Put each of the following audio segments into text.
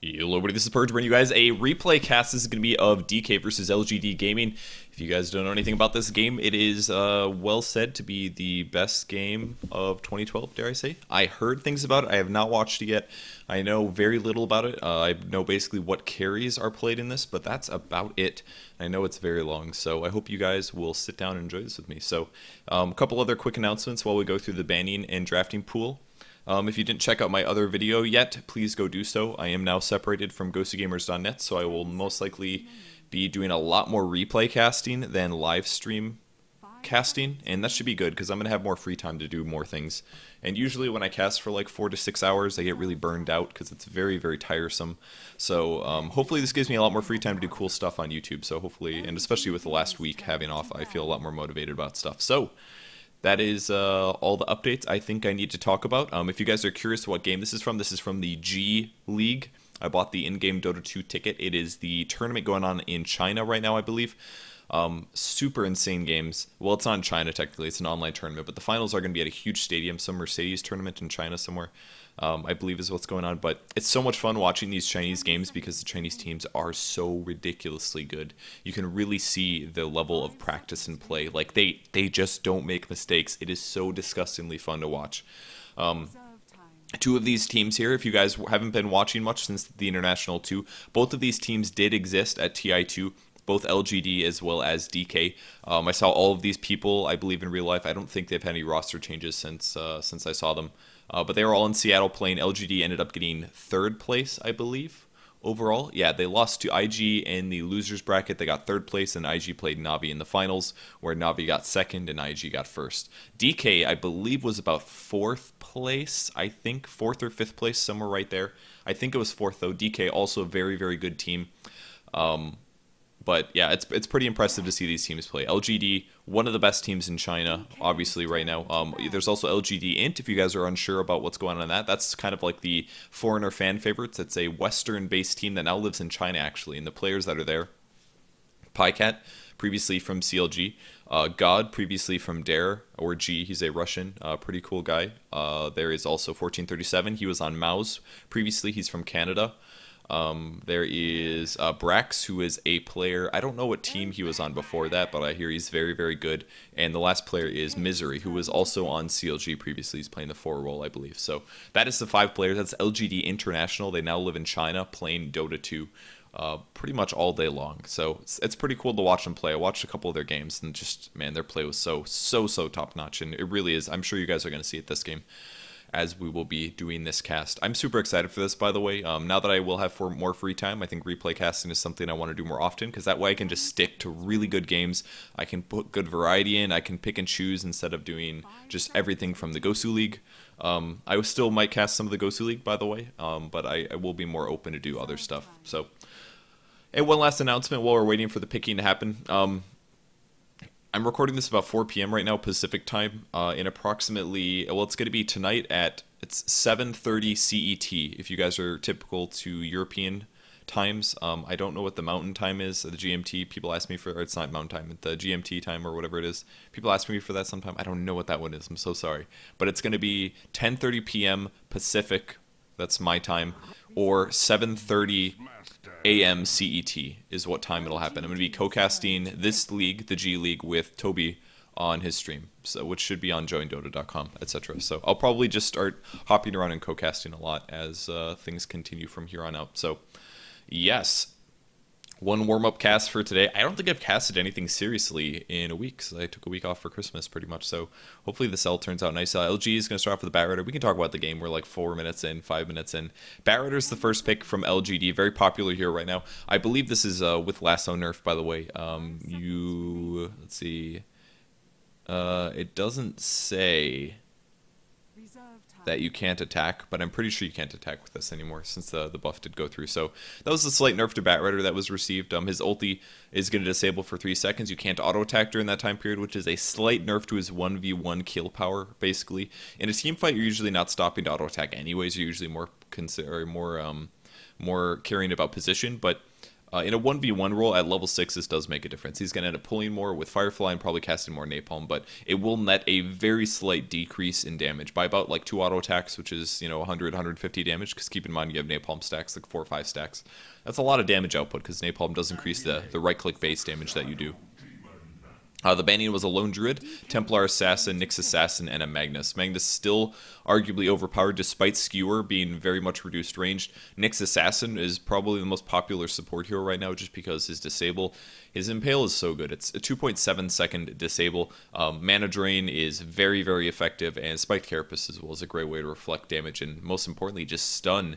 Hello everybody, this is Purge bringing you guys a replay cast. This is going to be of DK versus LGD Gaming. If you guys don't know anything about this game, it is well said to be the best game of 2012, dare I say. I heard things about it, I have not watched it yet. I know very little about it. I know basically what carries are played in this, but that's about it. I know it's very long, so I hope you guys will sit down and enjoy this with me. So, a couple other quick announcements while we go through the banning and drafting pool. If you didn't check out my other video yet, please go do so. I am now separated from ghostygamers.net, so I will most likely be doing a lot more replay casting than live stream casting, and that should be good because I'm going to have more free time to do more things. And usually when I cast for like 4 to 6 hours, I get really burned out because it's very, very tiresome. So hopefully this gives me a lot more free time to do cool stuff on YouTube. So hopefully, and especially with the last week having off, I feel a lot more motivated about stuff. So that is all the updates I think I need to talk about. If you guys are curious what game this is from the G League. I bought the in-game Dota 2 ticket. It is the tournament going on in China right now, I believe. Super insane games. Well, it's not in China technically, it's an online tournament, but the finals are going to be at a huge stadium, some Mercedes tournament in China somewhere. I believe is what's going on, but it's so much fun watching these Chinese games because the Chinese teams are so ridiculously good. You can really see the level of practice and play. Like they just don't make mistakes. It is so disgustingly fun to watch. Two of these teams here, if you guys haven't been watching much since the International 2, both of these teams did exist at TI2. Both LGD as well as DK. I saw all of these people, I believe, in real life. I don't think they've had any roster changes since I saw them. But they were all in Seattle playing. LGD ended up getting 3rd place, I believe, overall. Yeah, they lost to IG in the losers bracket. They got 3rd place, and IG played Navi in the finals, where Navi got 2nd and IG got 1st. DK, I believe, was about 4th place, I think. 4th or 5th place, somewhere right there. I think it was 4th, though. DK, also a very, very good team. But yeah, it's pretty impressive to see these teams play. LGD, one of the best teams in China, obviously, right now. There's also LGD Int, if you guys are unsure about what's going on in that. That's kind of like the foreigner fan favorites. It's a Western-based team that now lives in China, actually. And the players that are there, Pycat, previously from CLG. God, previously from Dare, or G, he's a Russian, pretty cool guy. There is also 1437, he was on Mouse. Previously, he's from Canada. There is Brax, who is a player. I don't know what team he was on before that, but I hear he's very, very good. And the last player is Misery, who was also on CLG previously. He's playing the 4 role, I believe. So that is the 5 players. That's LGD International. They now live in China playing Dota 2 pretty much all day long. So it's pretty cool to watch them play. I watched a couple of their games, and just, man, their play was so top-notch. And it really is. I'm sure you guys are going to see it this game, as we will be doing this cast. I'm super excited for this, by the way. Now that I will have more free time, I think replay casting is something I want to do more often, because that way I can just stick to really good games. I can put good variety in. I can pick and choose instead of doing just everything from the Gosu League. I still might cast some of the Gosu League, by the way, but I will be more open to do other stuff. So, and one last announcement while we're waiting for the picking to happen. I'm recording this about 4 p.m. right now, Pacific time, in approximately, well, it's going to be tonight at, it's 7:30 CET, if you guys are typical to European times. I don't know what the mountain time is, the GMT. People ask me for, or it's not mountain time, the GMT time or whatever it is. People ask me for that sometime. I don't know what that one is. I'm so sorry. But it's going to be 10:30 p.m. Pacific, that's my time, or 7:30 AM CET is what time it'll happen. I'm going to be co-casting this league, the G League, with Toby on his stream, so which should be on joinDOTA.com, etc. So I'll probably just start hopping around and co-casting a lot as things continue from here on out. So yes, one warm-up cast for today. I don't think I've casted anything seriously in a week, because I took a week off for Christmas pretty much. So hopefully this L turns out nice. LG is going to start off with the Batrider. We can talk about the game. We're like 4 minutes in, 5 minutes in. Batrider's the first pick from LGD. Very popular here right now. I believe this is with Lasso Nerf, by the way. Let's see. It doesn't say that you can't attack, but I'm pretty sure you can't attack with this anymore since the buff did go through. So that was a slight nerf to Batrider that was received. His ulti is going to disable for 3 seconds. You can't auto attack during that time period, which is a slight nerf to his 1v1 kill power, basically. In a team fight, you're usually not stopping to auto attack anyways. You're usually more more caring about position, but In a 1v1 role at level 6, this does make a difference. He's going to end up pulling more with Firefly and probably casting more Napalm, but it will net a very slight decrease in damage by about like 2 auto attacks, which is, 100, 150 damage, because keep in mind you have Napalm stacks, like 4 or 5 stacks. That's a lot of damage output, because Napalm does increase the right-click base damage that you do. The banning was a Lone Druid, Templar Assassin, Nyx Assassin, and a Magnus. Magnus still arguably overpowered despite Skewer being very much reduced ranged. Nyx Assassin is probably the most popular support hero right now just because his disable. His Impale is so good. It's a 2.7 second disable. Mana Drain is very, very effective, and Spiked Carapace as well is a great way to reflect damage and most importantly just stun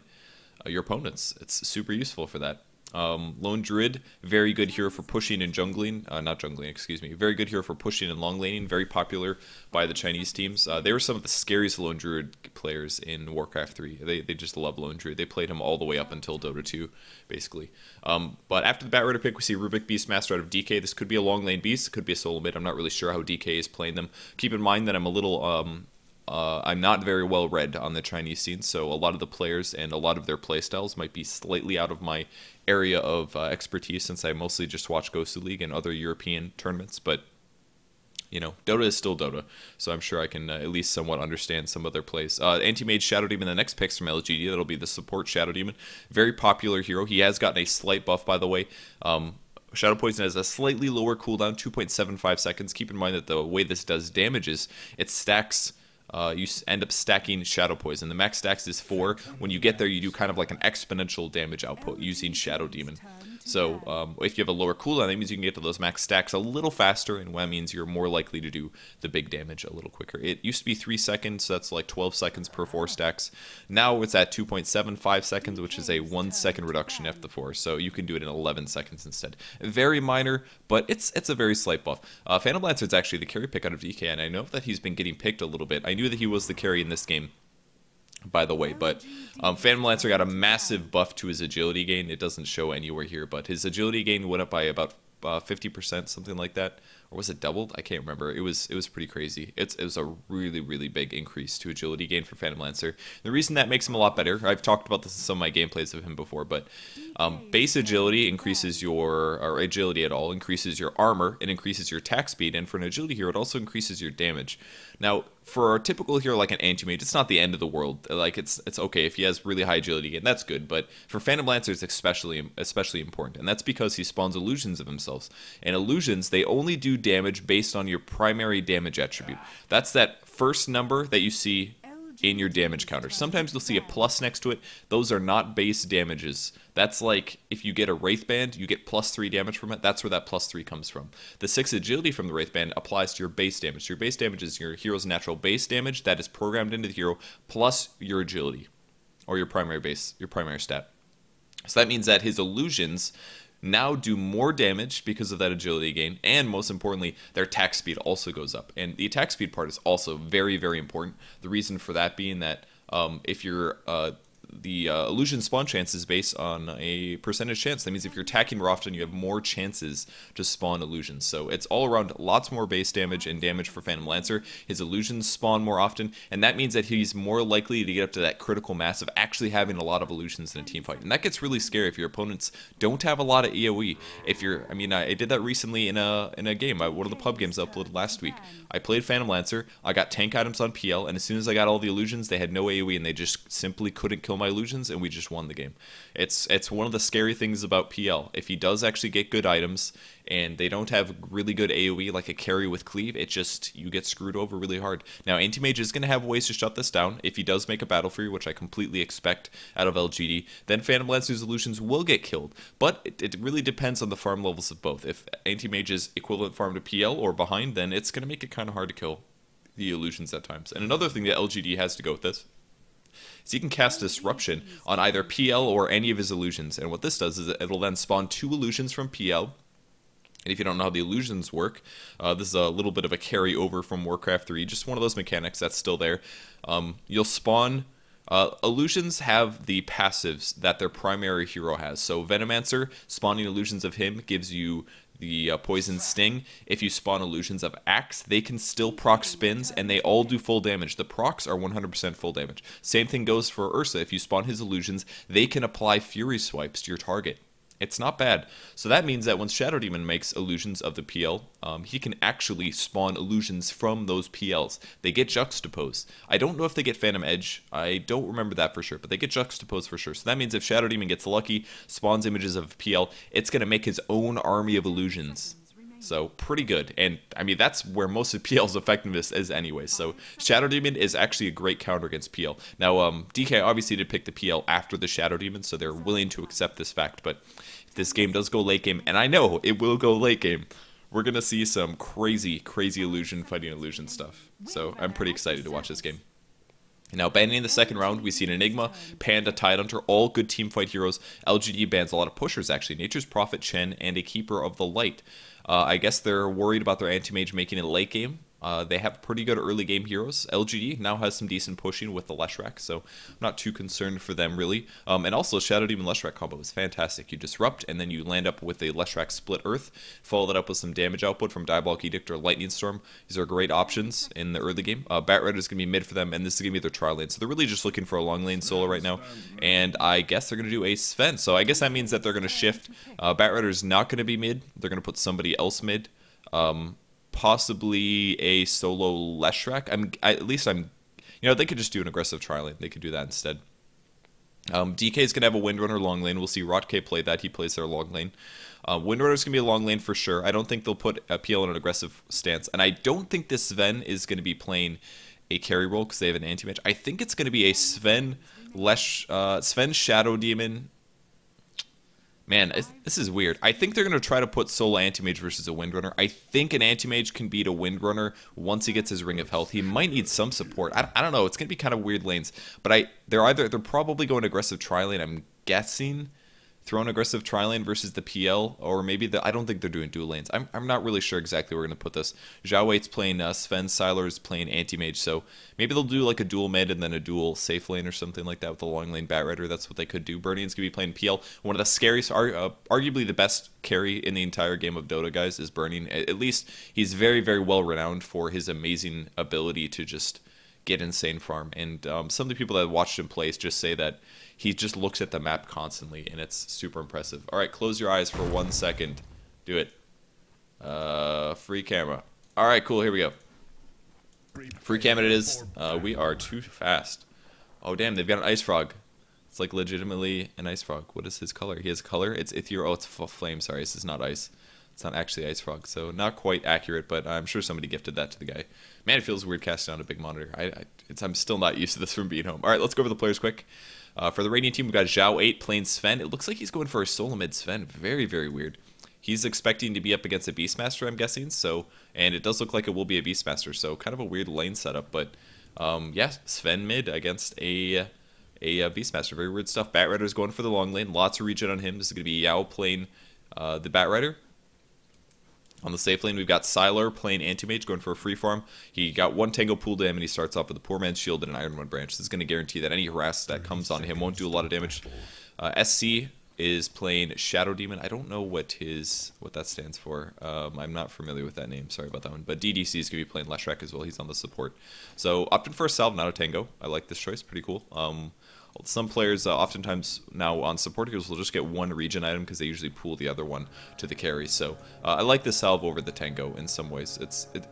your opponents. It's super useful for that. Lone Druid, very good hero for pushing and jungling, not jungling, excuse me, very good hero for pushing and long laning, very popular by the Chinese teams. They were some of the scariest Lone Druid players in Warcraft 3. They just love Lone Druid. They played him all the way up until Dota 2, basically. But after the Batrider pick, we see Rubik Beastmaster out of DK. This could be a long lane beast, it could be a solo mid. I'm not really sure how DK is playing them. Keep in mind that I'm a little... I'm not very well read on the Chinese scene, so a lot of the players and a lot of their playstyles might be slightly out of my area of expertise, since I mostly just watch Ghostly League and other European tournaments. But Dota is still Dota, so I'm sure I can at least somewhat understand some of their plays. Anti-Mage Shadow Demon, the next pick's from LGD. That'll be the support Shadow Demon. Very popular hero. He has gotten a slight buff, by the way. Shadow Poison has a slightly lower cooldown, 2.75 seconds. Keep in mind that the way this does damage is it stacks... you end up stacking Shadow Poison. The max stacks is 4. When you get there, you do kind of like an exponential damage output using Shadow Demon. So if you have a lower cooldown, that means you can get to those max stacks a little faster, and that means you're more likely to do the big damage a little quicker. It used to be 3 seconds, so that's like 12 seconds per 4 stacks. Now it's at 2.75 seconds, which is a 1 second reduction after the 4, so you can do it in 11 seconds instead. Very minor, but it's a very slight buff. Phantom Lancer is actually the carry pick out of DK, and I know that he's been getting picked a little bit. I knew that he was the carry in this game, by the way, but Phantom Lancer got a massive buff to his agility gain. It doesn't show anywhere here, but his agility gain went up by about 50%, something like that. Or was it doubled? I can't remember. It was pretty crazy. It was a really, really big increase to agility gain for Phantom Lancer. The reason that makes him a lot better, I've talked about this in some of my gameplays of him before, but base agility increases or agility at all, increases your armor, it increases your attack speed, and for an agility hero, it also increases your damage. Now, for a typical hero like an Anti-Mage, it's not the end of the world. Like, it's okay if he has really high agility gain, that's good, but for Phantom Lancer, it's especially important, and that's because he spawns illusions of himself. And illusions, they only do damage based on your primary damage attribute. That's that first number that you see in your damage counter. Sometimes you'll see a plus next to it. Those are not base damages. That's like if you get a Wraith Band, you get +3 damage from it. That's where that +3 comes from. The 6 agility from the Wraith Band applies to your base damage. Your base damage is your hero's natural base damage that is programmed into the hero plus your agility, or your primary stat. So that means that his illusions now do more damage because of that agility gain, and most importantly, their attack speed also goes up. And the attack speed part is also very, very important. The reason for that being that if you're the illusion spawn chance is based on a percentage chance. That means if you're attacking more often, you have more chances to spawn illusions. So it's all around lots more base damage and damage for Phantom Lancer. His illusions spawn more often, and that means that he's more likely to get up to that critical mass of actually having a lot of illusions in a team fight. And that gets really scary if your opponents don't have a lot of EoE. If you're, I did that recently in a game. One of the pub games I uploaded last week. I played Phantom Lancer. I got tank items on PL, and as soon as I got all the illusions, they had no AoE, and they just simply couldn't kill my illusions, and we just won the game. It's one of the scary things about PL. If he does actually get good items and they don't have really good AoE like a carry with cleave, you get screwed over really hard. Now, Anti-Mage is going to have ways to shut this down. If he does make a battle for you, which I completely expect out of LGD, then Phantom Lancer's illusions will get killed. But it really depends on the farm levels of both. If Anti-Mage is equivalent farm to PL or behind, then it's going to make it kind of hard to kill the illusions at times. And another thing that LGD has to go with this, so he can cast Disruption on either PL or any of his illusions. And what this does is it'll then spawn 2 illusions from PL. And if you don't know how the illusions work, this is a little bit of a carry over from Warcraft 3. Just one of those mechanics that's still there. You'll spawn... illusions have the passives that their primary hero has. So Venomancer, spawning illusions of him gives you the Poison Sting. If you spawn illusions of Axe, they can still proc spins, and they all do full damage. The procs are 100% full damage. Same thing goes for Ursa. If you spawn his illusions, they can apply Fury Swipes to your target. It's not bad. So that means that once Shadow Demon makes illusions of the PL, he can actually spawn illusions from those PLs. They get juxtaposed. I don't know if they get Phantom Edge. I don't remember that for sure, but they get juxtaposed for sure. So that means if Shadow Demon gets lucky, spawns images of PL, it's going to make his own army of illusions. So pretty good, and I mean that's where most of PL's effectiveness is anyway. So Shadow Demon is actually a great counter against PL. Now DK obviously did pick the PL after the Shadow Demon, so they're willing to accept this fact. But if this game does go late game, and I know it will go late game, we're gonna see some crazy illusion fighting illusion stuff. So I'm pretty excited to watch this game. Now, banning in the second round, we see an Enigma, Panda, Tidehunter, all good teamfight heroes. LGD bans a lot of pushers, actually. Nature's Prophet, Chen, and a Keeper of the Light. I guess they're worried about their anti-mage making it late game. They have pretty good early game heroes. LGD now has some decent pushing with the Leshrac, so I'm not too concerned for them really. And also Shadow Demon Leshrac combo is fantastic. You disrupt and then you land up with a Leshrac Split Earth, follow that up with some damage output from Diabolic Edict or Lightning Storm. These are great options in the early game. Bat Rider is going to be mid for them, and this is going to be their tri lane. So they're really just looking for a long lane solo right now, and I guess they're going to do a Sven. So I guess that means that they're going to shift. Bat Rider is not going to be mid. They're going to put somebody else mid. Possibly a solo Leshrac. They could just do an aggressive tri lane. They could do that instead. DK is going to have a Windrunner long lane. We'll see Rotke play that. He plays their long lane. Windrunner is going to be a long lane for sure. I don't think they'll put a PL in an aggressive stance. And I don't think this Sven is going to be playing a carry role because they have an anti-match. I think it's going to be a Sven Shadow Demon. Man, this is weird. I think they're going to try to put solo anti-mage versus a Windrunner. I think an anti-mage can beat a Windrunner once he gets his Ring of Health. He might need some support. I don't know. It's going to be kind of weird lanes. But they're probably going aggressive tri-lane, I'm guessing. Throwing aggressive tri-lane versus the PL, or maybe I don't think they're doing dual lanes. I'm not really sure exactly where we're going to put this. Zhao Weight's playing Sven, Sylar is playing anti-mage, so maybe they'll do like a dual mid and then a dual safe lane or something like that with the long lane Bat Rider. That's what they could do. Burnian's going to be playing PL. One of the scariest, arguably the best carry in the entire game of Dota, guys, is Burnian. At least he's very, very well renowned for his amazing ability to just get insane farm. And some of the people that watched him play just say that he just looks at the map constantly, and it's super impressive. All right, close your eyes for 1 second. Do it. Free camera. All right, cool. Here we go. Free camera it is. We are too fast. Oh, damn. They've got an ice frog. It's like legitimately an ice frog. What is his color? He has color. It's Ithir. Oh, it's flame. Sorry, this is not ice. It's not actually ice frog, so not quite accurate, but I'm sure somebody gifted that to the guy. Man, it feels weird casting on a big monitor. I'm still not used to this from being home. All right, let's go over the players quick. For the Radiant team, we've got Zhao 8 playing Sven. It looks like he's going for a solo mid Sven. Very, very weird. He's expecting to be up against a Beastmaster, I'm guessing. So, and it does look like it will be a Beastmaster. So, kind of a weird lane setup. But, yeah, Sven mid against a Beastmaster. Very weird stuff. Bat Rider's going for the long lane. Lots of regen on him. This is going to be Yao playing the Bat Rider. On the safe lane, we've got Sylar playing Anti-Mage, going for a free farm. He got one Tango Pool Dam, and he starts off with a Poor Man's Shield and an Iron One Branch. This is going to guarantee that any harass that comes on him won't do a lot of damage. SC is playing Shadow Demon. I don't know what that stands for. I'm not familiar with that name. Sorry about that one. But DDC is going to be playing Leshrac as well. He's on the support. So, opting for a Salve, not a Tango. I like this choice. Pretty cool. Some players oftentimes now on support heroes will just get one regen item because they usually pool the other one to the carry. So I like the salve over the Tango in some ways.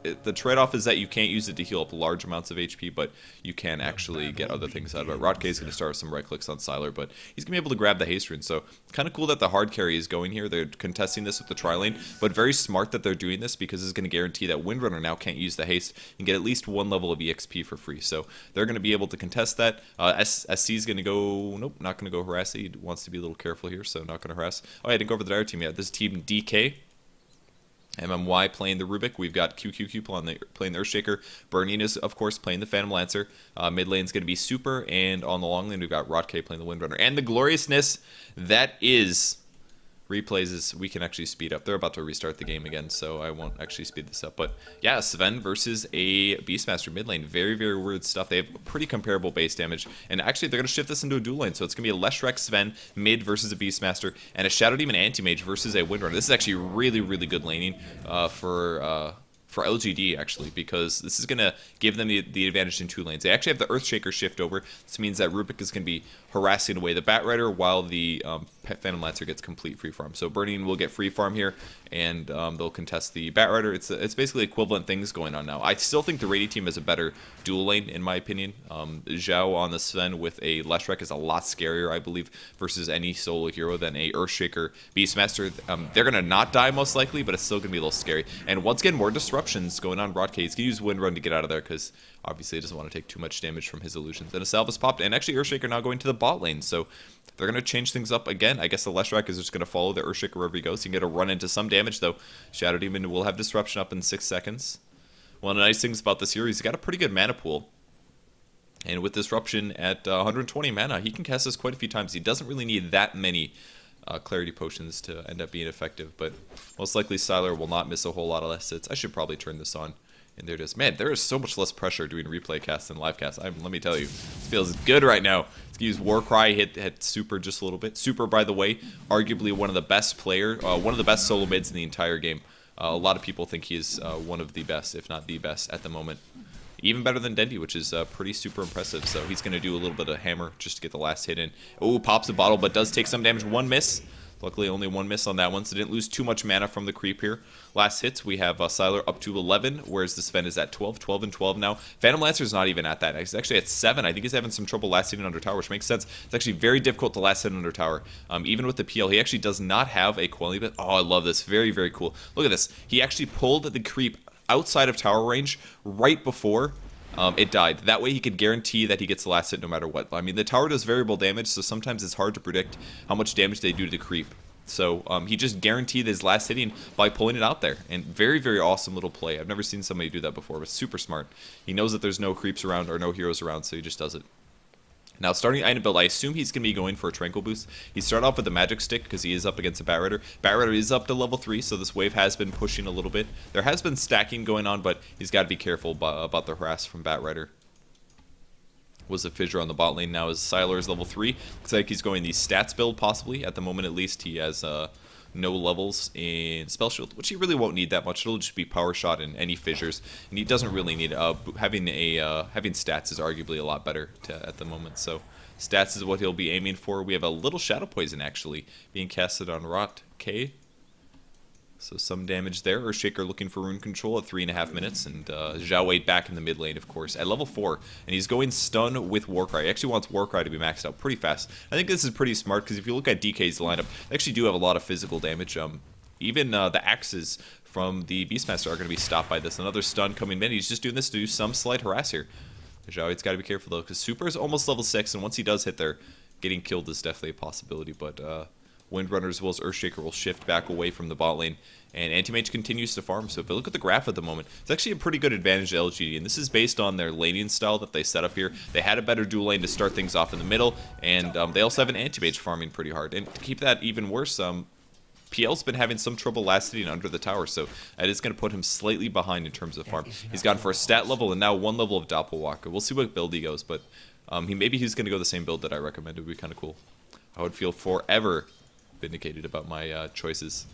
The trade-off is that you can't use it to heal up large amounts of HP, but you can actually get other things out of it. Rotke is going to start with some right clicks on Sylar, but he's going to be able to grab the haste rune. So kind of cool that the hard carry is going here. They're contesting this with the tri-lane, but very smart that they're doing this because it's going to guarantee that Windrunner now can't use the haste and get at least one level of EXP for free. So they're going to be able to contest that. SC is going to go, nope, not going to go harass it. He wants to be a little careful here, so not going to harass. Oh, I didn't go over the dire team yet. This is team DK. MMY playing the Rubik. We've got QQQ playing the Earthshaker. Burning is, of course, playing the Phantom Lancer. Mid lane's going to be Super, and on the long lane, we've got Rotke playing the Windrunner. And the gloriousness that is replays is we can actually speed up. They're about to restart the game again, so I won't actually speed this up. But yeah, Sven versus a Beastmaster mid lane. Very, very weird stuff. They have pretty comparable base damage. And actually, they're going to shift this into a dual lane. So it's going to be a Leshrac Sven mid versus a Beastmaster, and a Shadow Demon Anti-Mage versus a Windrunner. This is actually really, really good laning for LGD, actually, because this is going to give them the advantage in two lanes. They actually have the Earthshaker shift over. This means that Rubik is going to be harassing away the Bat Rider while the Phantom Lancer gets complete free farm. So Burning will get free farm here, and they'll contest the Bat Rider. It's basically equivalent things going on now. I still think the Radiant team has a better dual lane, in my opinion. Zhao on the Sven with a Leshrac is a lot scarier, I believe, versus any solo hero than a Earthshaker Beastmaster. They're going to not die most likely, but it's still going to be a little scary. And once again, more disruptions going on Broadcast. He's going to use Wind Run to get out of there because obviously he doesn't want to take too much damage from his illusions. And a Salve is popped, and actually Earthshaker now going to the bot lane, so they're going to change things up again. I guess the Leshrac is just going to follow the Earthshaker wherever he goes. He can get a run into some damage, though. Shadow Demon will have Disruption up in 6 seconds. One of the nice things about this hero, he's got a pretty good mana pool. And with Disruption at 120 mana, he can cast this quite a few times. He doesn't really need that many Clarity Potions to end up being effective, but most likely Sylar will not miss a whole lot of less hits. I should probably turn this on. And there it is. Man, there is so much less pressure doing replay casts than live casts. Let me tell you, it feels good right now. Let's use Warcry, hit Super just a little bit. Super, by the way, arguably one of the best one of the best solo mids in the entire game. A lot of people think he is one of the best, if not the best, at the moment. Even better than Dendi, which is pretty super impressive. So he's going to do a little bit of hammer just to get the last hit in. Oh, pops a bottle, but does take some damage. One miss. Luckily, only one miss on that one, so didn't lose too much mana from the creep here. Last hits, we have Sylar up to 11, whereas the Sven is at 12, 12, and 12 now. Phantom Lancer's not even at that. He's actually at 7. I think he's having some trouble last hitting under tower, which makes sense. It's actually very difficult to last hit under tower. Even with the PL, he actually does not have a quality bit. Oh, I love this. Very, very cool. Look at this. He actually pulled the creep outside of tower range right before it died. That way he could guarantee that he gets the last hit no matter what. I mean, the tower does variable damage, so sometimes it's hard to predict how much damage they do to the creep. So he just guaranteed his last hitting by pulling it out there. And very, very awesome little play. I've never seen somebody do that before, but super smart. He knows that there's no creeps around or no heroes around, so he just does it. Now, starting item build, I assume he's going to be going for a Tranquil Boost. He started off with the Magic Stick because he is up against a Bat Rider. Bat Rider is up to level 3, so this wave has been pushing a little bit. There has been stacking going on, but he's got to be careful about the harass from Bat Rider. Was a fissure on the bot lane. Now as Sylar is level 3. Looks like he's going the stats build possibly. At the moment at least he has no levels in Spell Shield, which he really won't need that much. It'll just be Power Shot and any fissures. And he doesn't really need having stats is arguably a lot better at the moment. So stats is what he'll be aiming for. We have a little Shadow Poison actually being casted on Rot K. So some damage there. Earthshaker looking for rune control at 3.5 minutes. And Zhao Wei back in the mid lane, of course, at level 4. And he's going stun with Warcry. He actually wants Warcry to be maxed out pretty fast. I think this is pretty smart because if you look at DK's lineup, they actually do have a lot of physical damage. Even the axes from the Beastmaster are going to be stopped by this. Another stun coming in. He's just doing this to do some slight harass here. Zhao Wei's got to be careful though because Super is almost level 6. And once he does hit there, getting killed is definitely a possibility. But Windrunner as well as Earthshaker will shift back away from the bot lane. And Anti-Mage continues to farm, so if you look at the graph at the moment, it's actually a pretty good advantage to LGD, and this is based on their laning style that they set up here. They had a better dual lane to start things off in the middle, and they also have an Anti-Mage farming pretty hard. And to keep that even worse, PL's been having some trouble last hitting under the tower, so that is going to put him slightly behind in terms of farm. He's gone for a stat level and now 1 level of Doppelwalker. We'll see what build he goes, but maybe he's going to go the same build that I recommended. It would be kind of cool. I would feel forever vindicated about my choices.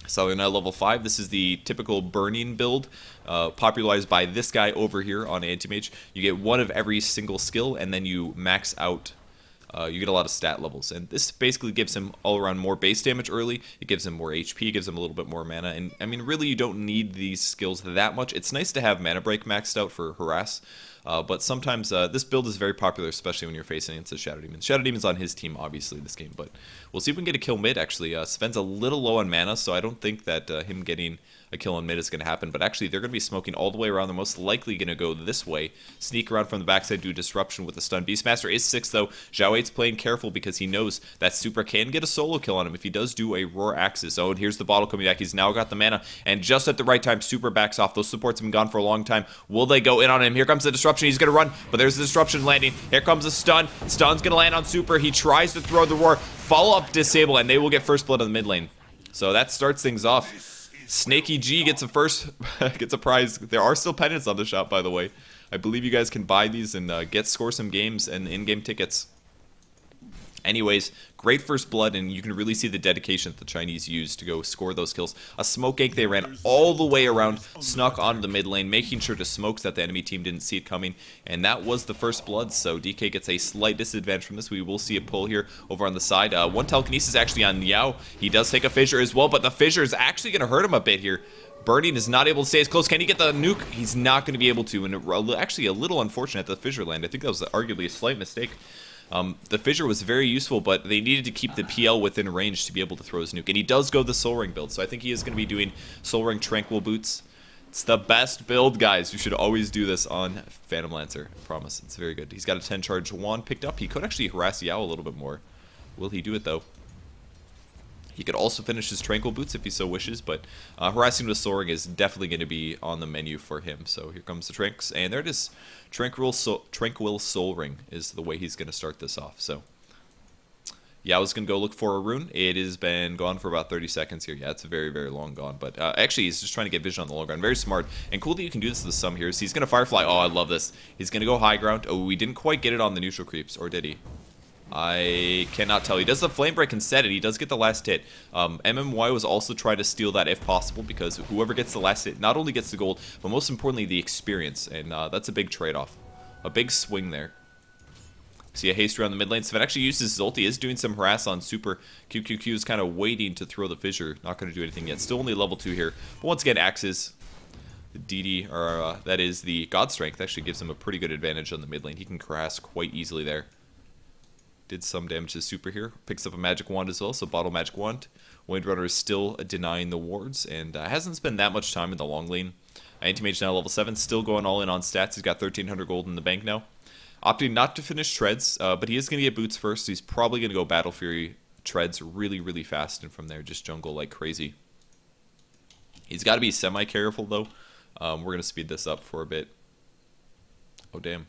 So now level 5, this is the typical burning build, popularized by this guy over here on Anti-Mage. You get 1 of every single skill, and then you max out, you get a lot of stat levels. And this basically gives him all around more base damage early, it gives him more HP, it gives him a little bit more mana, and I mean really you don't need these skills that much. It's nice to have Mana Break maxed out for harass, but sometimes this build is very popular, especially when you're facing against the Shadow Demon. Shadow Demon's on his team, obviously, this game, but we'll see if we can get a kill mid, actually. Sven's a little low on mana, so I don't think that him getting a kill on mid is going to happen, but actually they're going to be smoking all the way around. They're most likely going to go this way, sneak around from the backside, do disruption with the stun. Beastmaster is 6 though. Zhao Wei's playing careful because he knows that Super can get a solo kill on him if he does do a Roar Axis. Oh, and here's the bottle coming back. He's now got the mana, and just at the right time, Super backs off. Those supports have been gone for a long time. Will they go in on him? Here comes the disruption. He's going to run, but there's the disruption landing. Here comes the stun. Stun's going to land on Super. He tries to throw the Roar. Follow-up disable, and they will get first blood on the mid lane. So that starts things off. Snaky G gets a prize. There are still pendants on the shop, by the way. I believe you guys can buy these and score some games and in-game tickets. Anyways, great first blood, and you can really see the dedication that the Chinese used to go score those kills. A smoke gank, they ran all the way around, snuck onto the mid lane, making sure to smoke so that the enemy team didn't see it coming, and that was the first blood, so DK gets a slight disadvantage from this. We will see a pull here over on the side. One telekinesis actually on Yao. He does take a fissure as well, but the fissure is actually going to hurt him a bit here. Burning is not able to stay as close. Can he get the nuke? He's not going to be able to, and actually a little unfortunate at the fissure land. I think that was arguably a slight mistake. The fissure was very useful, but they needed to keep the PL within range to be able to throw his nuke. And he does go the Soul Ring build, so I think he is going to be doing Soul Ring Tranquil Boots. It's the best build, guys. You should always do this on Phantom Lancer. I promise. It's very good. He's got a 10 charge wand picked up. He could actually harass Yao a little bit more. Will he do it, though? He could also finish his Tranquil Boots if he so wishes, but harassing with Soul Ring is definitely going to be on the menu for him. So here comes the Tranks, and there it is. Tranquil Soul Ring is the way he's going to start this off. So Yao's going to go look for a rune. It has been gone for about 30 seconds here. Yeah, it's very, very long gone. But actually, he's just trying to get vision on the low ground. Very smart. And cool that you can do this to the sum here. So he's going to Firefly. Oh, I love this. He's going to go high ground. Oh, we didn't quite get it on the neutral creeps, or did he? I cannot tell. He does the flame break instead, and he does get the last hit. MMY was also trying to steal that if possible, because whoever gets the last hit not only gets the gold, but most importantly the experience, and that's a big trade-off. A big swing there. See a haste around the mid lane. Sven actually uses his ulti, is doing some harass on Super. QQQ is kind of waiting to throw the fissure. Not going to do anything yet. Still only level 2 here. But once again, axes. The DD, or that is the God Strength, actually gives him a pretty good advantage on the mid lane. He can harass quite easily there. Did some damage to Super here. Picks up a magic wand as well, so bottle magic wand. Windrunner is still denying the wards, and hasn't spent that much time in the long lane. Anti-Mage now level 7, still going all in on stats. He's got 1,300 gold in the bank now. Opting not to finish Treads, but he is going to get boots first, so he's probably going to go Battle Fury Treads really, really fast, and from there just jungle like crazy. He's got to be semi-careful, though. We're going to speed this up for a bit. Oh, damn.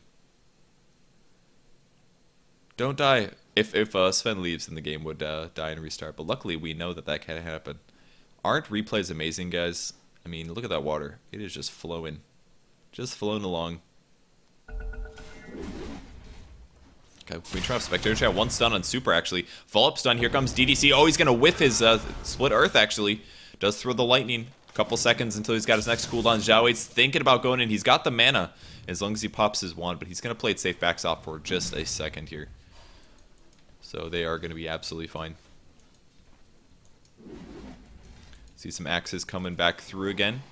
Don't die. If Sven leaves, then the game would die and restart. But luckily, we know that that can't happen. Aren't replays amazing, guys? I mean, look at that water. It is just flowing. Just flowing along. Okay, we try Spectator Chat. One stun on Super, actually. Follow-up stun. Here comes DDC. Oh, he's going to whiff his Split Earth, actually. Does throw the lightning. Couple seconds until he's got his next cooldown. Zhao Weight's thinking about going in. He's got the mana as long as he pops his wand, but he's going to play it safe, backs off for just a second here. So they are going to be absolutely fine. See some axes coming back through again.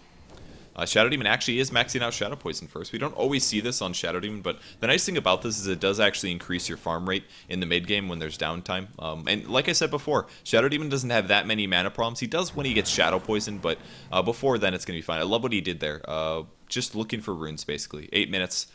Shadow Demon actually is maxing out Shadow Poison first. We don't always see this on Shadow Demon, but the nice thing about this is it does actually increase your farm rate in the mid game when there's downtime. And like I said before, Shadow Demon doesn't have that many mana problems. He does when he gets Shadow Poison, but before then it's going to be fine. I love what he did there. Just looking for runes, basically. 8 minutes.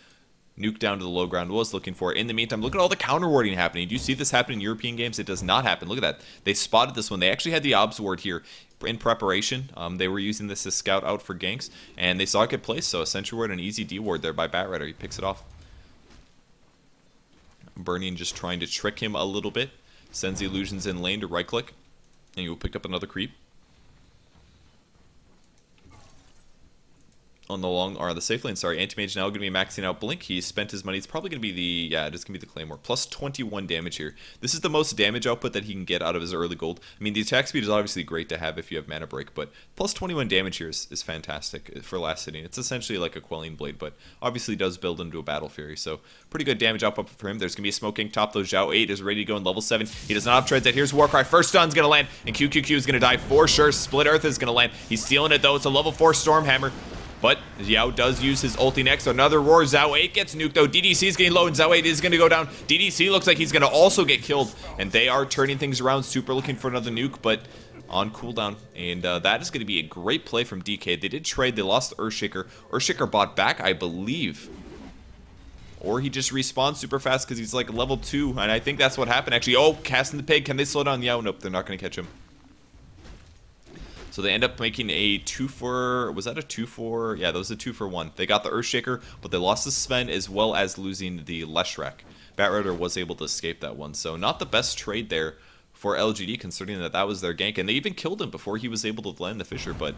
Nuke down to the low ground, was looking for it. In the meantime, look at all the counter warding happening. Do you see this happen in European games? It does not happen. Look at that. They spotted this one. They actually had the obs ward here in preparation. They were using this to scout out for ganks, and they saw it get placed. So a sentry ward and an easy D ward there by Batrider. He picks it off. Burning just trying to trick him a little bit. Sends the illusions in lane to right click, and you'll pick up another creep. On the long, or the safe lane, sorry, Anti-Mage now going to be maxing out Blink. He spent his money. It's probably going to be the, yeah, it is going to be the Claymore. Plus 21 damage here. This is the most damage output that he can get out of his early gold. I mean, the attack speed is obviously great to have if you have Mana Break, but plus 21 damage here is fantastic for last hitting. It's essentially like a Quelling Blade, but obviously does build into a Battle Fury, so pretty good damage output for him. There's going to be a Smoking top, though. Zhao 8 is ready to go in level 7. He does not have Treads yet. Here's Warcry. First stun's going to land, and QQQ is going to die for sure. Split Earth is going to land. He's stealing it, though. It's a level 4 Stormhammer. But Yao does use his ulti next. Another roar. Zhao 8 gets nuked, though. DDC is getting low, and Zhao 8 is going to go down. DDC looks like he's going to also get killed. And they are turning things around. Super looking for another nuke, but on cooldown. And that is going to be a great play from DK. They did trade. They lost Earthshaker. Earthshaker bought back, I believe. Or he just respawned super fast because he's like level 2. And I think that's what happened, actually. Oh, casting the pig. Can they slow down Yao? Nope, they're not going to catch him. So they end up making a 2-for... Was that a 2-for... Yeah, that was a 2-for-1. They got the Earthshaker, but they lost the Sven as well as losing the Leshrac. Batrider was able to escape that one. So not the best trade there for LGD, considering that that was their gank, and they even killed him before he was able to land the Fissure. But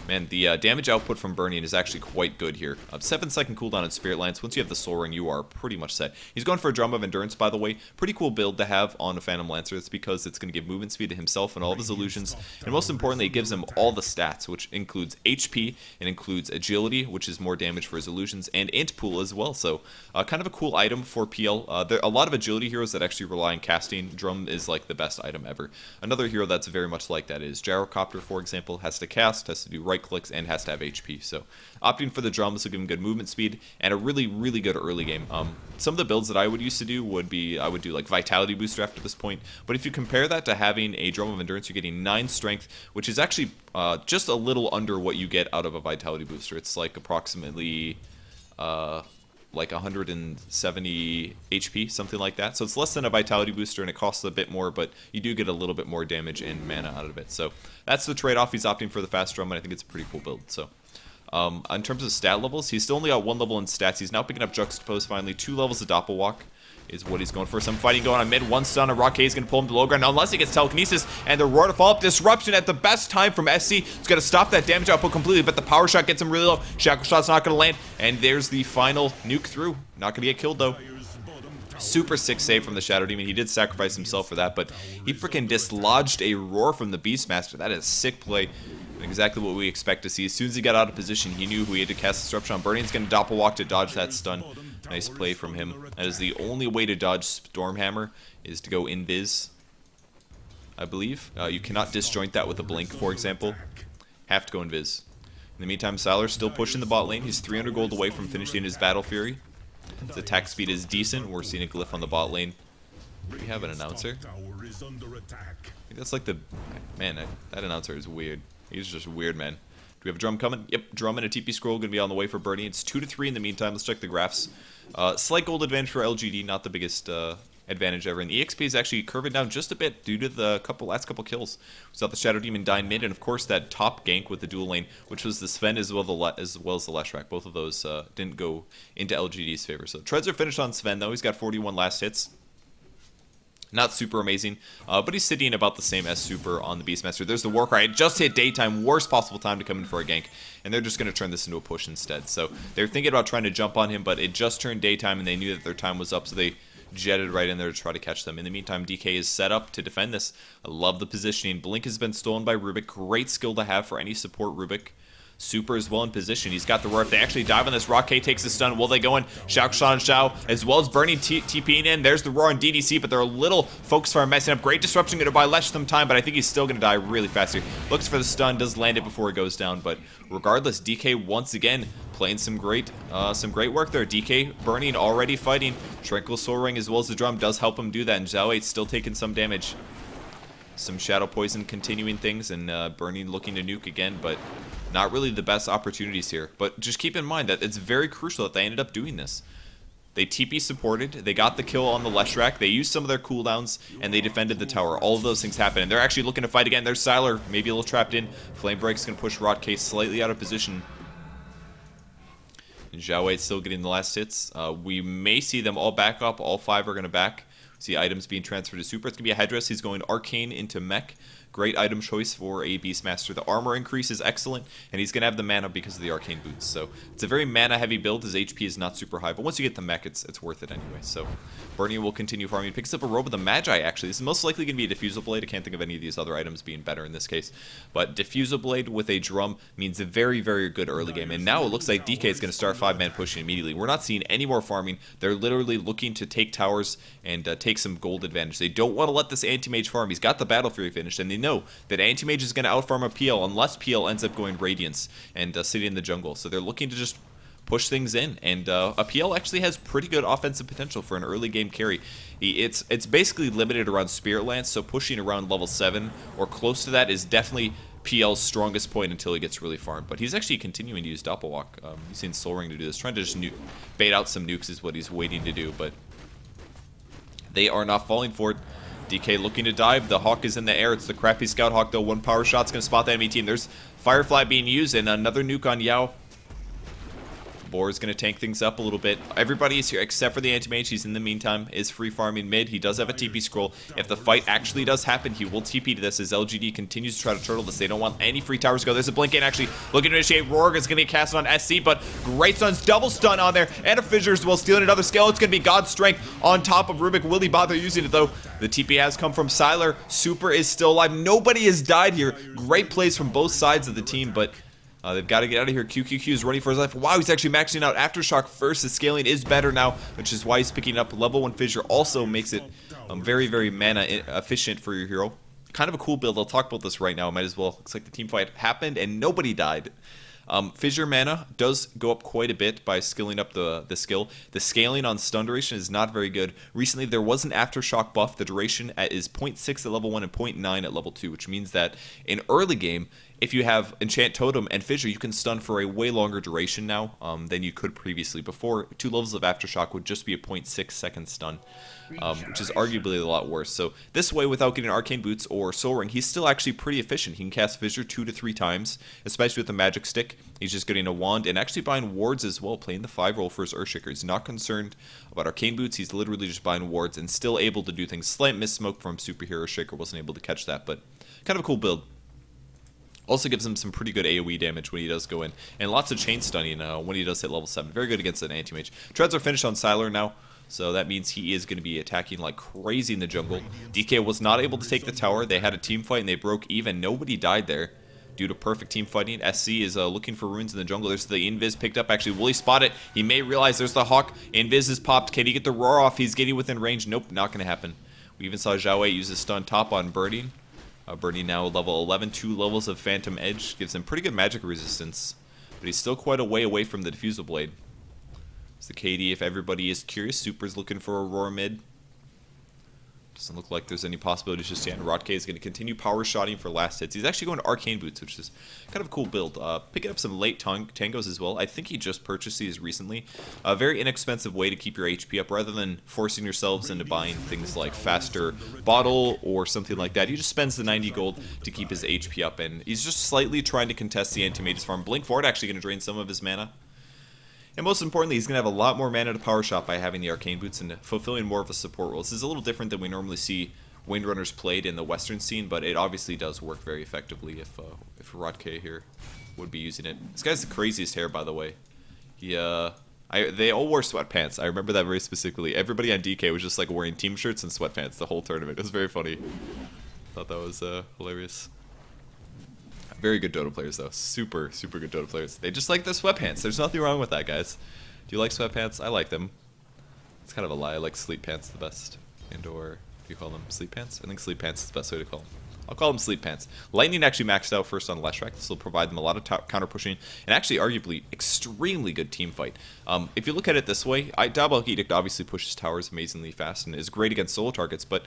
man, the damage output from Burning is actually quite good here. 7-second cooldown on Spirit Lance. Once you have the Soul Ring, you are pretty much set. He's going for a Drum of Endurance, by the way. Pretty cool build to have on a Phantom Lancer. It's because it's going to give movement speed to himself and all of his illusions, and most importantly, it gives him all the stats, which includes HP, and includes Agility, which is more damage for his illusions, and Int Pool as well. So kind of a cool item for PL. There are a lot of Agility heroes that actually rely on casting. Drum is like the best item ever. Another hero that's very much like that is Gyrocopter, for example. Has to cast, has to do right clicks, and has to have HP. So opting for the drums will give him good movement speed and a really, really good early game. Some of the builds that I would used to do would be, I would do like Vitality Booster after this point. But if you compare that to having a Drum of Endurance, you're getting 9 Strength, which is actually just a little under what you get out of a Vitality Booster. It's like approximately like 170 HP, something like that. So it's less than a Vitality Booster, and it costs a bit more, but you do get a little bit more damage and mana out of it. So that's the trade-off. He's opting for the fast drum, and I think it's a pretty cool build. So in terms of stat levels, he's still only got 1 level in stats. He's now picking up Juxtapose finally. 2 levels of Doppelwalk is what he's going for. Some fighting going on mid. 1 stun, and Rock K is going to pull him to low ground unless he gets Telekinesis, and the Roar to follow up. Disruption at the best time from SC. It's going to stop that damage output completely, but the Power Shot gets him really low. Shackle Shot's not going to land, and there's the final nuke through. Not going to get killed, though. Super sick save from the Shadow Demon. He did sacrifice himself for that, but he freaking dislodged a Roar from the Beastmaster. That is sick play. Exactly what we expect to see. As soon as he got out of position, he knew who he had to cast Disruption on. Burning's going to Doppelwalk to dodge that stun. Nice play from him. That is the only way to dodge Stormhammer, is to go Invis, I believe. You cannot disjoint that with a Blink, for example. Have to go Invis. In the meantime, Sylar's still pushing the bot lane. He's 300 gold away from finishing his Battle Fury. His attack speed is decent. We're seeing a glyph on the bot lane. Do we have an announcer? I think that's like the... Man, that announcer is weird. He's just weird, man. Do we have a drum coming? Yep, drum and a TP scroll going to be on the way for Birdie. It's 2-3 in the meantime. Let's check the graphs. Slight gold advantage for LGD, not the biggest advantage ever. And the EXP is actually curving down just a bit due to the last couple kills. We saw the Shadow Demon die mid, and of course that top gank with the dual lane, which was the Sven as well as the Leshrac. Both of those didn't go into LGD's favor. So Treads are finished on Sven, though. He's got 41 last hits. Not super amazing, but he's sitting about the same as Super on the Beastmaster. There's the Warcry. It just hit daytime, worst possible time to come in for a gank, and they're just going to turn this into a push instead. So they're thinking about trying to jump on him, but it just turned daytime, and they knew that their time was up, so they jetted right in there to try to catch them. In the meantime, DK is set up to defend this. I love the positioning. Blink has been stolen by Rubik. Great skill to have for any support Rubik. Super is well in position. He's got the roar. If they actually dive on this, Rock K takes the stun. Will they go in? Shao Shan Shao, as well as Burning TPing in. There's the roar on DDC, but they're a little focused for messing up. Great disruption, going to buy Lesh some time, but I think he's still going to die really fast here. Looks for the stun, does land it before it goes down, but regardless, DK once again playing some great work there. DK Burning already fighting. Tranquil Soul Ring as well as the drum does help him do that, and Zhao 8's still taking some damage. Some Shadow Poison continuing things, and Burning looking to nuke again, but not really the best opportunities here. But just keep in mind that it's very crucial that they ended up doing this. They TP supported, they got the kill on the Leshrac, they used some of their cooldowns, and they defended the tower. All of those things happened, and they're actually looking to fight again. There's Sylar, maybe a little trapped in. Flame Break's going to push Rod Case slightly out of position. And Zhao Wei still getting the last hits. We may see them all back up. All 5 are going to back. See items being transferred to Super. It's going to be a Headdress. He's going Arcane into Mech. Great item choice for a Beastmaster. The armor increase is excellent, and he's going to have the mana because of the Arcane Boots. So it's a very mana-heavy build. His HP is not super high, but once you get the mech, it's worth it anyway. So Bernie will continue farming. He picks up a Robe of the Magi, actually. This is most likely going to be a Diffusal Blade. I can't think of any of these other items being better in this case. But Diffusal Blade with a drum means a very, very good early game. And now it looks like DK is going to start 5-man pushing immediately. We're not seeing any more farming. They're literally looking to take towers and take some gold advantage. They don't want to let this Anti-Mage farm. He's got the Battle Fury finished, and they know that Anti-Mage is going to outfarm a PL unless PL ends up going Radiance and sitting in the jungle. So they're looking to just push things in, and a PL actually has pretty good offensive potential for an early game carry. It's basically limited around Spirit Lance, so pushing around level 7 or close to that is definitely PL's strongest point until he gets really farmed. But he's actually continuing to use Doppelwalk. He's seen Soul Ring to do this, trying to just bait out some nukes is what he's waiting to do, but they are not falling for it. DK looking to dive. The Hawk is in the air. It's the crappy Scout Hawk, though. One power shot's going to spot the enemy team. There's Firefly being used, and another nuke on Yao. Boar is going to tank things up a little bit. Everybody is here except for the anti-mage. He's in the meantime is free farming mid. He does have a TP scroll. If the fight actually does happen, he will TP to this as LGD continues to try to turtle this. They don't want any free towers to go. There's a blink in actually looking to initiate. Roar is going to get cast on SC, but great stuns, double stun on there, and a fissure as well, stealing another scale. It's going to be God's Strength on top of Rubik. Will he bother using it though? The TP has come from Sylar. Super is still alive. Nobody has died here. Great plays from both sides of the team, but they've got to get out of here. QQQ is running for his life. Wow, he's actually maxing out Aftershock first. The scaling is better now, which is why he's picking up level 1 Fissure. Also makes it very, very mana efficient for your hero. Kind of a cool build. I'll talk about this right now. Might as well. Looks like the team fight happened and nobody died. Fissure mana does go up quite a bit by skilling up the skill. The scaling on stun duration is not very good. Recently, there was an Aftershock buff. The duration is 0.6 at level 1 and 0.9 at level 2, which means that in early game, if you have Enchant Totem and Fissure, you can stun for a way longer duration now than you could previously. Before, 2 levels of Aftershock would just be a 0.6 second stun, which is arguably a lot worse. So this way, without getting Arcane Boots or Soul Ring, he's still actually pretty efficient. He can cast Fissure 2 to 3 times, especially with the Magic Stick. He's just getting a wand and actually buying wards as well, playing the 5 roll for his Earthshaker. He's not concerned about Arcane Boots. He's literally just buying wards and still able to do things. Slight miss smoke from Superhero Shaker, wasn't able to catch that, but kind of a cool build. Also gives him some pretty good AoE damage when he does go in. And lots of chain stunning when he does hit level 7. Very good against an anti-mage. Treads are finished on Sylar now. So that means he is going to be attacking like crazy in the jungle. DK was not able to take the tower. They had a team fight and they broke even. Nobody died there due to perfect team fighting. SC is looking for runes in the jungle. There's the Invis picked up. Actually, will he spot it? He may realize there's the Hawk. Invis is popped. Can he get the roar off? He's getting within range. Nope, not going to happen. We even saw Zhao Wei use his stun top on Burning. Burning now level 11, 2 levels of Phantom Edge. Gives him pretty good magic resistance. But he's still quite a way away from the Diffusal Blade. It's the KD, if everybody is curious. Super's looking for a Roar mid. Doesn't look like there's any possibilities just yet. Rotke is going to continue power shotting for last hits. He's actually going to Arcane Boots, which is kind of a cool build. Picking up some late tangos as well. I think he just purchased these recently. A very inexpensive way to keep your HP up rather than forcing yourselves into buying things like faster bottle or something like that. He just spends the 90 gold to keep his HP up, and he's just slightly trying to contest the anti-mage's farm. Blink Forward actually going to drain some of his mana. And most importantly, he's going to have a lot more mana to power shot by having the Arcane Boots and fulfilling more of a support role. This is a little different than we normally see Windrunners played in the Western scene, but it obviously does work very effectively if Rotke here would be using it. This guy's the craziest hair, by the way. They all wore sweatpants. I remember that very specifically. Everybody on DK was just like wearing team shirts and sweatpants the whole tournament. It was very funny. Thought that was hilarious. Very good Dota players, though. Super, super good Dota players. They just like the sweatpants. There's nothing wrong with that, guys. Do you like sweatpants? I like them. It's kind of a lie. I like sleep pants the best. And/or, do you call them sleep pants? I think sleep pants is the best way to call them. I'll call them sleep pants. Lightning actually maxed out first on Leshrac. This will provide them a lot of counter pushing and actually arguably extremely good team fight. If you look at it this way, Diabolic Edict obviously pushes towers amazingly fast and is great against solo targets, but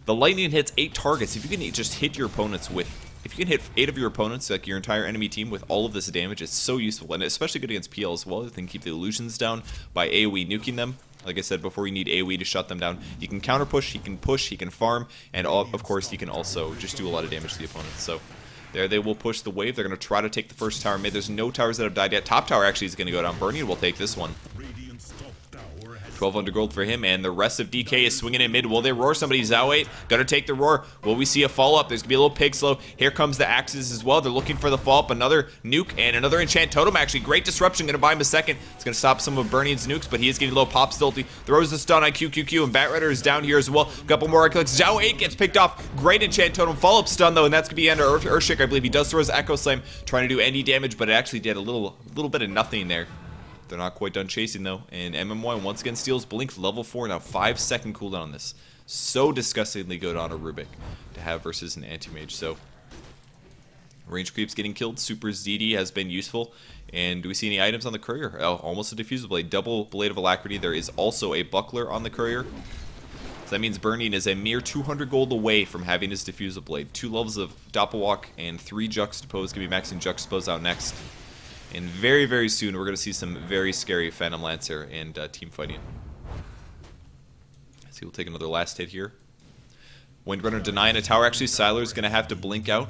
the Lightning hits 8 targets. If you can just hit your opponents with... If you can hit 8 of your opponents, like your entire enemy team, with all of this damage, it's so useful, and especially good against PL as well. You can keep the illusions down by AoE nuking them. Like I said before, you need AoE to shut them down. You can counter push, he can farm, and of course, he can also just do a lot of damage to the opponents. So there they will push the wave. They're going to try to take the first tower mid. There's no towers that have died yet. Top tower actually is going to go down. Burning will take this one. 1200 gold for him, and the rest of DK is swinging in mid. Will they roar somebody? Zhao gonna take the roar. Will we see a follow-up? There's gonna be a little pig slow. Here comes the axes as well. They're looking for the follow-up. Another nuke and another enchant totem. Actually, great disruption. Gonna buy him a second. It's gonna stop some of Burning's nukes, but he is getting a little pop stilty. Throws the stun on QQQ, and Batrider is down here as well. A couple more clicks. Zhao 8 gets picked off. Great enchant totem. Follow-up stun though, and that's gonna be under Earthshaker. I believe he does throw his Echo Slam, trying to do any damage, but it actually did a little bit of nothing there. They're not quite done chasing though, and MMY once again steals Blink level 4, now 5-second cooldown on this. So disgustingly good on a Rubik to have versus an anti-mage. So range creeps getting killed. Super ZD has been useful. And do we see any items on the courier? Oh, almost a diffusal blade. Double Blade of Alacrity. There is also a buckler on the courier. So that means Burning is a mere 200 gold away from having his diffusal blade. 2 levels of Doppelwalk and 3 Juxtapose. Gonna be maxing Juxtapose out next. And very, very soon, we're going to see some very scary Phantom Lancer and team fighting. So we'll take another last hit here. Windrunner denying a tower. Actually, Sylar's going to have to blink out.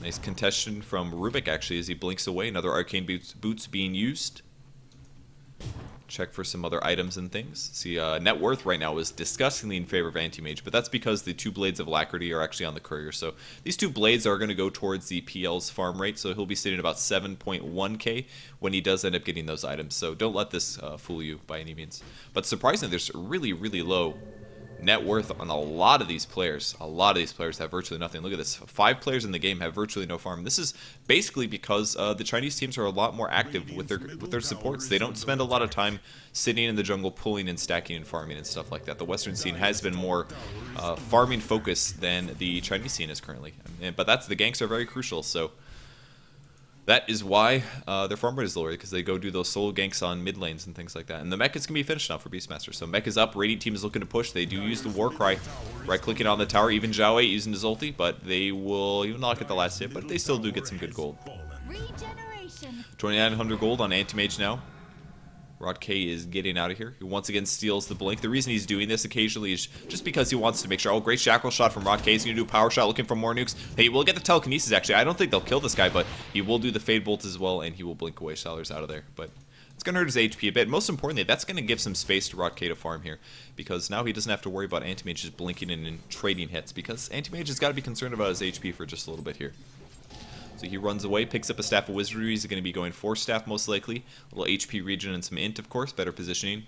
Nice contestation from Rubik, actually, as he blinks away. Another Arcane Boots being used. Check for some other items and things. See, net worth right now is disgustingly in favor of Anti-Mage, but that's because the 2 Blades of Alacrity are actually on the Courier. So these 2 Blades are going to go towards the PL's farm rate, so he'll be sitting at about 7.1k when he does end up getting those items. So don't let this fool you by any means. But surprisingly, there's really, really low net worth on a lot of these players. A lot of these players have virtually nothing. Look at this. 5 players in the game have virtually no farm. This is basically because the Chinese teams are a lot more active with their supports. They don't spend a lot of time sitting in the jungle, pulling and stacking and farming and stuff like that. The Western scene has been more farming focused than the Chinese scene is currently. But the ganks are very crucial, so that is why their farm rate is lower, because they go do those solo ganks on mid lanes and things like that. And the mech is going to be finished now for Beastmaster. So mech is up, Radiant team is looking to push. They do use the Warcry, right-clicking on the tower, even Zhao Wei using his ulti, but they will even not get the last hit, but they still do get some good gold. 2,900 gold on Anti-Mage now. Rod K is getting out of here. He once again steals the blink. The reason he's doing this occasionally is just because he wants to make sure. Oh, great shackle shot from Rod K. He's going to do a power shot looking for more nukes. Hey, we'll get the telekinesis actually. I don't think they'll kill this guy, but he will do the Fade Bolt as well, and he will blink away Sailor's out of there. But it's going to hurt his HP a bit. Most importantly, that's going to give some space to Rod K to farm here, because now he doesn't have to worry about Anti-Mage just blinking in and trading hits, because Anti-Mage has got to be concerned about his HP for just a little bit here. So he runs away, picks up a Staff of Wizardry. He's going to be going 4 staff most likely. A little HP regen and some int, of course, better positioning.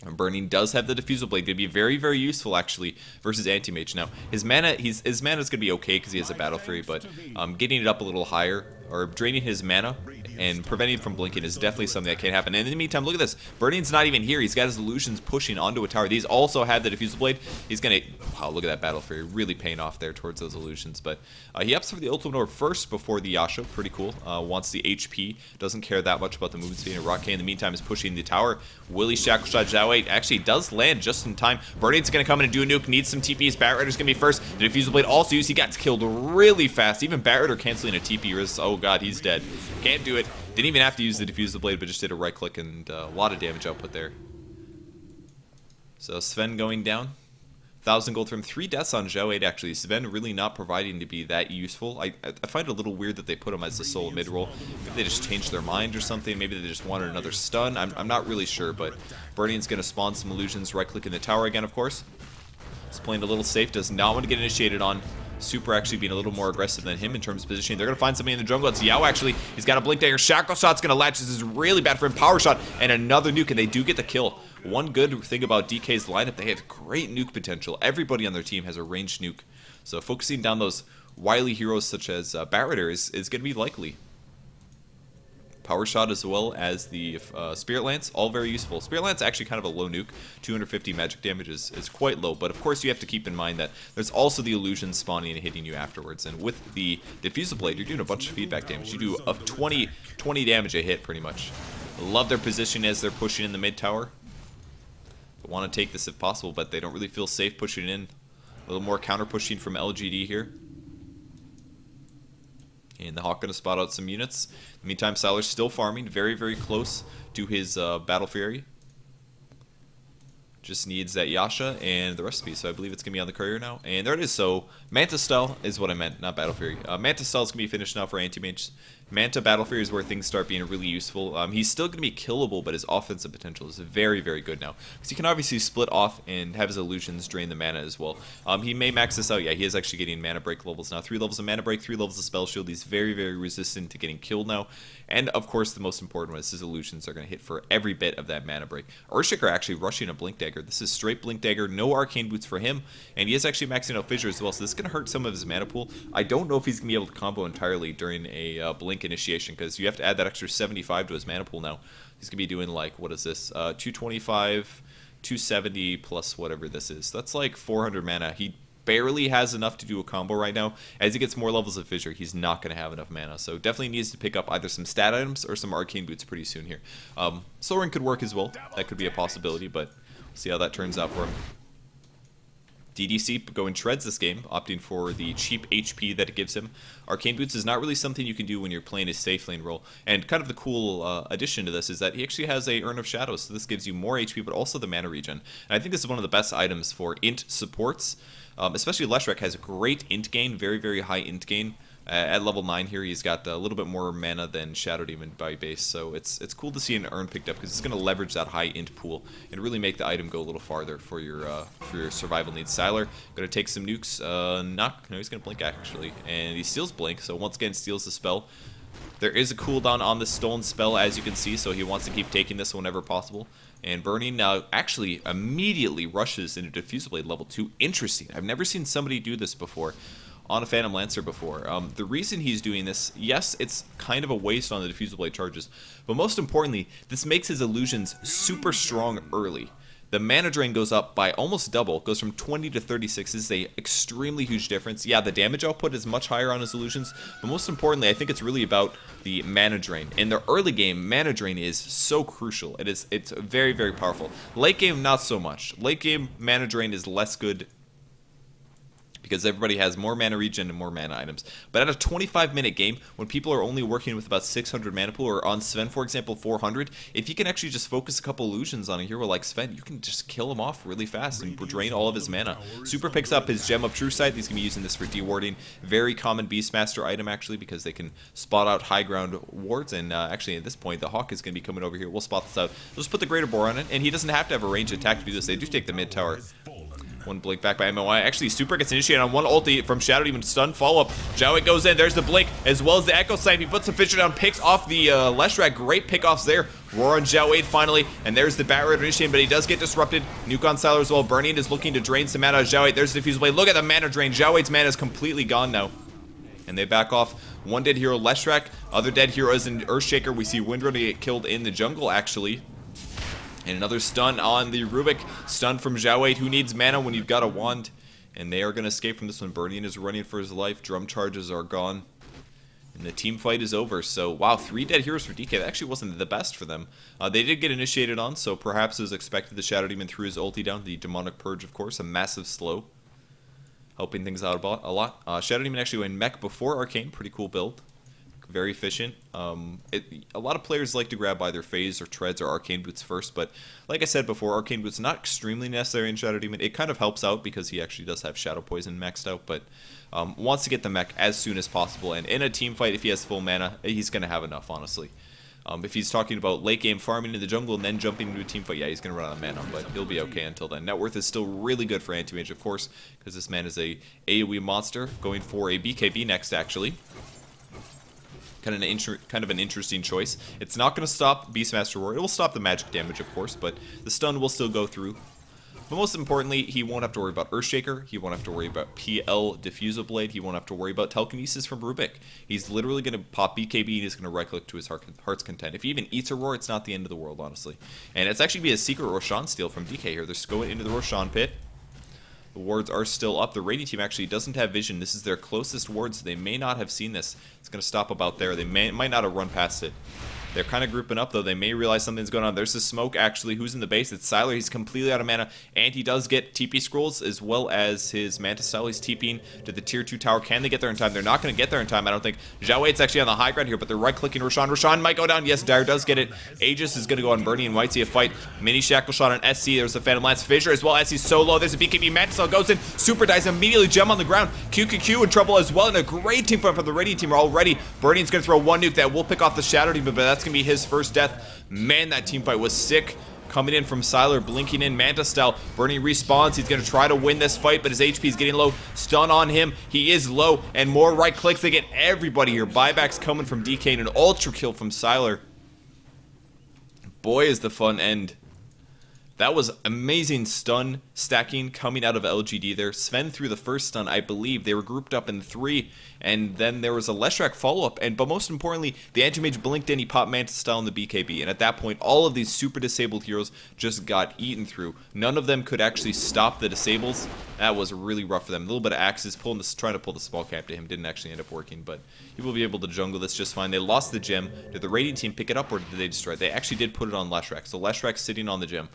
And Burning does have the Diffusal Blade. Going to be very, very useful, actually, versus Anti-Mage. Now, his mana is going to be okay because he has a Battle Fury, but getting it up a little higher, or draining his mana and preventing him from blinking is definitely something that can happen. And in the meantime, look at this. Burning's not even here. He's got his illusions pushing onto a tower. These also have the Diffusal Blade. He's going to... Wow, look at that Battle Fury. Really paying off there towards those illusions. But he opts for the Ultimate Orb first before the Yasha. Pretty cool. Wants the HP. Doesn't care that much about the movement speed. And Rock K in the meantime is pushing the tower. Willie Shackle Shot Zhao Wei actually does land just in time. Burning's going to come in and do a nuke. Needs some TPs. Bat Rider's going to be first. The Diffusal Blade also used. He got killed really fast. Even Bat Rider canceling a TP. Oh god, he's dead. Can't do it. Didn't even have to use the Diffusal Blade, but just did a right click and a lot of damage output there. So Sven going down. 1,000 gold from 3 deaths on Zhao Wei, actually. Sven really not providing to be that useful. I find it a little weird that they put him as the solo mid-roll. Maybe they just changed their mind or something. Maybe they just wanted another stun. I'm not really sure, but Burning's going to spawn some illusions, right-click in the tower again, of course. He's playing a little safe, does not want to get initiated on. Super actually being a little more aggressive than him in terms of positioning. They're going to find somebody in the jungle. It's Yao, actually. He's got a Blink Dagger. Shackle Shot's going to latch. This is really bad for him. Power Shot and another nuke, and they do get the kill. One good thing about DK's lineup, they have great nuke potential. Everybody on their team has a ranged nuke. So focusing down those wily heroes such as Bat Rider is going to be likely. Power Shot as well as the Spirit Lance, all very useful. Spirit Lance actually kind of a low nuke. 250 magic damage is quite low, but of course you have to keep in mind that there's also the illusion spawning and hitting you afterwards. And with the Diffusal Blade, you're doing a bunch of feedback damage. You do a 20 damage a hit pretty much. Love their position as they're pushing in the mid tower. Want to take this if possible, but they don't really feel safe pushing in. A little more counter pushing from LGD here. And the Hawk going to spot out some units. In the meantime, Sailor's still farming, very, very close to his Battle Fury. Just needs that Yasha and the recipe, so I believe it's going to be on the courier now. And there it is, so Manta Style is what I meant, not Battle Fury. Manta Style is going to be finished now for Anti-Mage. Manta Battle Fury is where things start being really useful. He's still going to be killable, but his offensive potential is very, very good now. Because he can obviously split off and have his illusions drain the mana as well. He may max this out. Yeah, he is actually getting mana break levels now. 3 levels of mana break, 3 levels of spell shield. He's very, very resistant to getting killed now. And of course, the most important one is his illusions are going to hit for every bit of that mana break. Urshiker actually rushing a Blink Dagger. This is straight Blink Dagger, no Arcane Boots for him. And he is actually maxing out Fissure as well, so this is going to hurt some of his mana pool. I don't know if he's going to be able to combo entirely during a Blink initiation, because you have to add that extra 75 to his mana pool now. He's going to be doing like, what is this, 225, 270 plus whatever this is. That's like 400 mana. He barely has enough to do a combo right now. As he gets more levels of Fissure, he's not going to have enough mana. So definitely needs to pick up either some stat items or some Arcane Boots pretty soon here. Soul Ring could work as well. That could be a possibility, but we'll see how that turns out for him. DDC going shreds this game, opting for the cheap HP that it gives him. Arcane Boots is not really something you can do when you're playing a safe lane role. And kind of the cool addition to this is that he actually has a Urn of Shadows, so this gives you more HP, but also the mana regen. And I think this is one of the best items for int supports. Especially Leshrac has great int gain, very, very high int gain. At level 9 here, he's got a little bit more mana than Shadow Demon by base, so it's cool to see an urn picked up because it's going to leverage that high int pool and really make the item go a little farther for your survival needs. Sylar going to take some nukes. No, he's going to blink actually, and he steals blink, so once again steals the spell. There is a cooldown on the stolen spell, as you can see, so he wants to keep taking this whenever possible. And Burning now actually immediately rushes into Diffusal Blade level 2. Interesting. I've never seen somebody do this before on a Phantom Lancer before. The reason he's doing this, yes, it's kind of a waste on the Diffusal Blade charges, but most importantly, this makes his illusions super strong early. The mana drain goes up by almost double, goes from 20 to 36. This is a extremely huge difference. Yeah, the damage output is much higher on his illusions, but most importantly, I think it's really about the mana drain. In the early game, mana drain is so crucial. It's very, very powerful. Late game, not so much. Late game, mana drain is less good because everybody has more mana regen and more mana items. But at a 25-minute game, when people are only working with about 600 mana pool, or on Sven, for example, 400, if you can actually just focus a couple illusions on a hero like Sven, you can just kill him off really fast and drain all of his mana. Super picks up his Gem of True Sight. He's going to be using this for dewarding. Very common Beastmaster item, actually, because they can spot out high ground wards. And actually, at this point, the Hawk is going to be coming over here. We'll spot this out. We'll just put the Greater Boar on it, and he doesn't have to have a ranged attack to do this. They do take the mid tower. One blink back by MOI. Actually, Super gets initiated on one ulti from Shadow Demon stun follow-up. Jowett goes in. There's the blink as well as the Echo Snipe. He puts the Fisher down, picks off the Leshrac. Great pickoffs there. Roar on Jowett finally, and there's the Bat Rider initiating, but he does get disrupted. Nuke on Sylar as well. Burning is looking to drain some mana out of Jowett. There's the Diffusal Blade. Look at the mana drain. Jowett's mana is completely gone now. And they back off. One dead hero, Leshrac. Other dead hero is an Earthshaker. We see Windrunner get killed in the jungle, actually. And another stun on the Rubik. Stun from Jowett, who needs mana when you've got a wand. And they are going to escape from this one. Burning is running for his life. Drum charges are gone. And the team fight is over. So, wow, 3 dead heroes for DK. That actually wasn't the best for them. They did get initiated on, so perhaps as expected, the Shadow Demon threw his ulti down. The Demonic Purge, of course, a massive slow. Helping things out a lot. Shadow Demon actually went mech before Arcane. Pretty cool build. Very efficient. A lot of players like to grab either Phase or Treads or Arcane Boots first, but like I said before, Arcane Boots not extremely necessary in Shadow Demon. It kind of helps out because he actually does have Shadow Poison maxed out, but wants to get the mech as soon as possible. And in a team fight, if he has full mana, he's going to have enough, honestly. If he's talking about late game farming in the jungle and then jumping into a team fight, yeah, he's going to run out of mana, but he'll be okay until then. Net worth is still really good for Anti-Mage, of course, because this man is a AoE monster, going for a BKB next, actually. Kind of an interesting choice. It's not going to stop Beastmaster Roar. It will stop the magic damage, of course, but the stun will still go through. But most importantly, he won't have to worry about Earthshaker. He won't have to worry about PL Diffusal Blade. He won't have to worry about Telekinesis from Rubik. He's literally going to pop BKB and he's going to right-click to his heart's content. If he even eats a Roar, it's not the end of the world, honestly. And it's actually be a secret Roshan steal from DK here. They're just going into the Roshan pit. The wards are still up. The Radiant team actually doesn't have vision. This is their closest ward, so they may not have seen this. It's going to stop about there. They might not have run past it. They're kind of grouping up, though. They may realize something's going on. There's the smoke, actually. Who's in the base? It's Sylar. He's completely out of mana, and he does get TP scrolls as well as his Mantis Style. He's TPing to the tier 2 tower. Can they get there in time? They're not going to get there in time, I don't think. Jowett's actually on the high ground here, but they're right-clicking Roshan. Roshan might go down. Yes, Dire does get it. Aegis is going to go on Bernie and White. See a fight. Mini Shackle Shot on SC. There's the Phantom Lance Fissure as well. SC's so low. There's a BKB. Mantis Style goes in. Super dies immediately. Gem on the ground. QQQ in trouble as well, and a great team fight from the Radiant team already. Bernie's going to throw one nuke that will pick off the Shadow Demon, but that's going to be his first death. Man, that team fight was sick. Coming in from Sylar, blinking in Manta style. Bernie respawns. He's going to try to win this fight, but his HP is getting low. Stun on him. He is low, and more right clicks. They get everybody here. Buybacks coming from DK and an ultra kill from Sylar. Boy, is the fun end. That was amazing stun stacking coming out of LGD there. Sven threw the first stun, I believe. They were grouped up in 3, and then there was a Leshrac follow-up. But most importantly, the Anti-Mage blinked in, he popped Mantis Style in the BKB. And at that point, all of these super disabled heroes just got eaten through. None of them could actually stop the disables. That was really rough for them. A little bit of Axes trying to pull the small cap to him. Didn't actually end up working, but he will be able to jungle this just fine. They lost the gem. Did the Radiant team pick it up, or did they destroy it? They actually did put it on Leshrac. So Leshrac's sitting on the gem.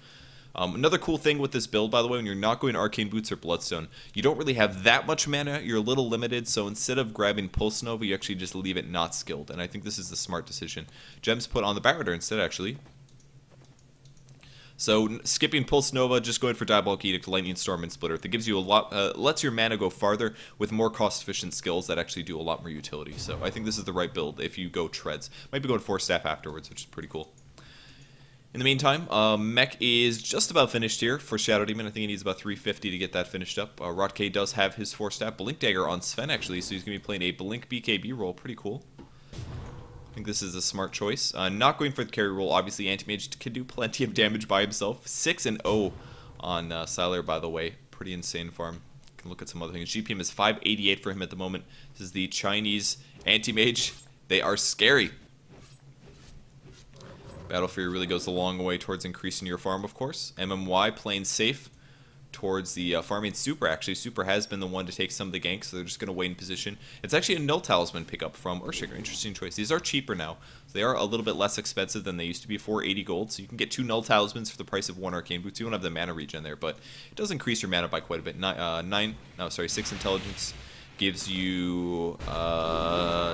Another cool thing with this build, by the way, when you're not going Arcane Boots or Bloodstone, you don't really have that much mana. You're a little limited, so instead of grabbing Pulse Nova, you actually just leave it not skilled, and I think this is the smart decision. Gems put on the Bat Rider instead, actually. So skipping Pulse Nova, just going for Diabolic Edict, Lightning Storm, and Splitter. That gives you a lot, lets your mana go farther with more cost-efficient skills that actually do a lot more utility. So I think this is the right build if you go Treads. Might be going Force Staff afterwards, which is pretty cool. In the meantime, Mech is just about finished here for Shadow Demon. I think he needs about 350 to get that finished up. Rotke does have his Force Staff. Blink Dagger on Sven, actually, so he's going to be playing a Blink BKB role. Pretty cool. I think this is a smart choice. Not going for the carry role. Obviously, Anti-Mage can do plenty of damage by himself. 6-0 on Sylar, by the way. Pretty insane farm. Can look at some other things. GPM is 588 for him at the moment. This is the Chinese Anti-Mage. They are scary. Battle Fury really goes a long way towards increasing your farm, of course. MMY playing safe towards the farming Super, actually. Super has been the one to take some of the ganks, so they're just going to wait in position. It's actually a Null Talisman pickup from Earthshaker. Interesting choice. These are cheaper now. So they are a little bit less expensive than they used to be, 480 gold. So you can get 2 Null Talismans for the price of 1 Arcane Boots. You don't have the mana regen there, but it does increase your mana by quite a bit. 6 Intelligence gives you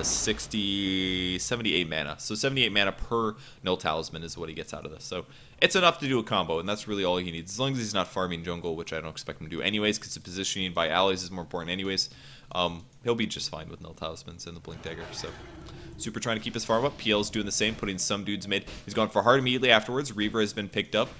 78 mana. So 78 mana per Null Talisman is what he gets out of this. So it's enough to do a combo, and that's really all he needs. As long as he's not farming jungle, which I don't expect him to do anyways, because the positioning by allies is more important anyways, he'll be just fine with Null Talismans and the Blink Dagger. So Super trying to keep his farm up. PL's doing the same, putting some dudes mid. He's gone for hard immediately afterwards. Reaver has been picked up.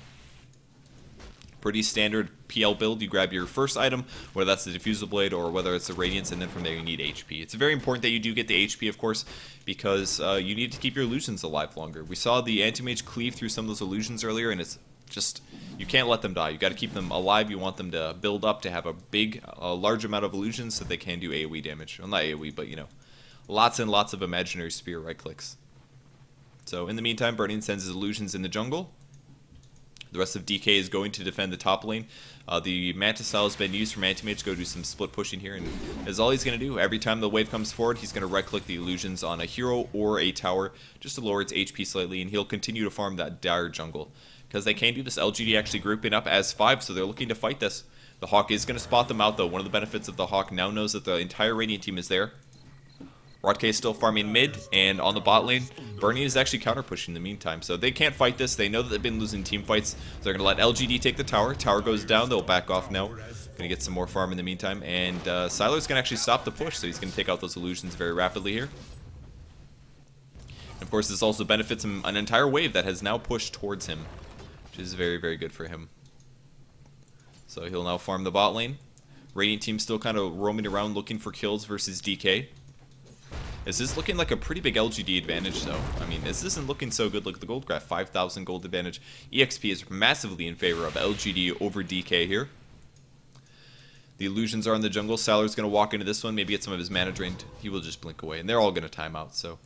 Pretty standard PL build. You grab your first item, whether that's the Diffusal Blade or whether it's the Radiance, and then from there you need HP. It's very important that you do get the HP, of course, because you need to keep your illusions alive longer. We saw the Anti-Mage cleave through some of those illusions earlier, and it's just, you can't let them die. You got to keep them alive. You want them to build up to have a large amount of illusions so they can do AoE damage. Well, not AoE, but, you know, lots and lots of imaginary spear right clicks. So in the meantime, Burning sends his illusions in the jungle. The rest of DK is going to defend the top lane. The Manta Style has been used from Anti-Mage to go do some split pushing here, and that's all he's going to do. Every time the wave comes forward, he's going to right-click the illusions on a hero or a tower just to lower its HP slightly, and he'll continue to farm that dire jungle. Because they can do this, LGD actually grouping up as 5, so they're looking to fight this. The Hawk is going to spot them out, though. One of the benefits of the Hawk now knows that the entire Radiant team is there. Rotke is still farming mid, and on the bot lane, Burning is actually counter-pushing in the meantime. So they can't fight this. They know that they've been losing team fights. So they're going to let LGD take the tower. Tower goes down. They'll back off now. Going to get some more farm in the meantime. And Sylar's going to actually stop the push, so he's going to take out those illusions very rapidly here. And of course, this also benefits him an entire wave that has now pushed towards him, which is very, very good for him. So he'll now farm the bot lane. Radiant team still kind of roaming around looking for kills versus DK. This is looking like a pretty big LGD advantage, though. I mean, this isn't looking so good. Look at the gold graph, 5,000 gold advantage. EXP is massively in favor of LGD over DK here. The illusions are in the jungle. Sylar's going to walk into this one, maybe get some of his mana drained. He will just blink away, and they're all going to time out, so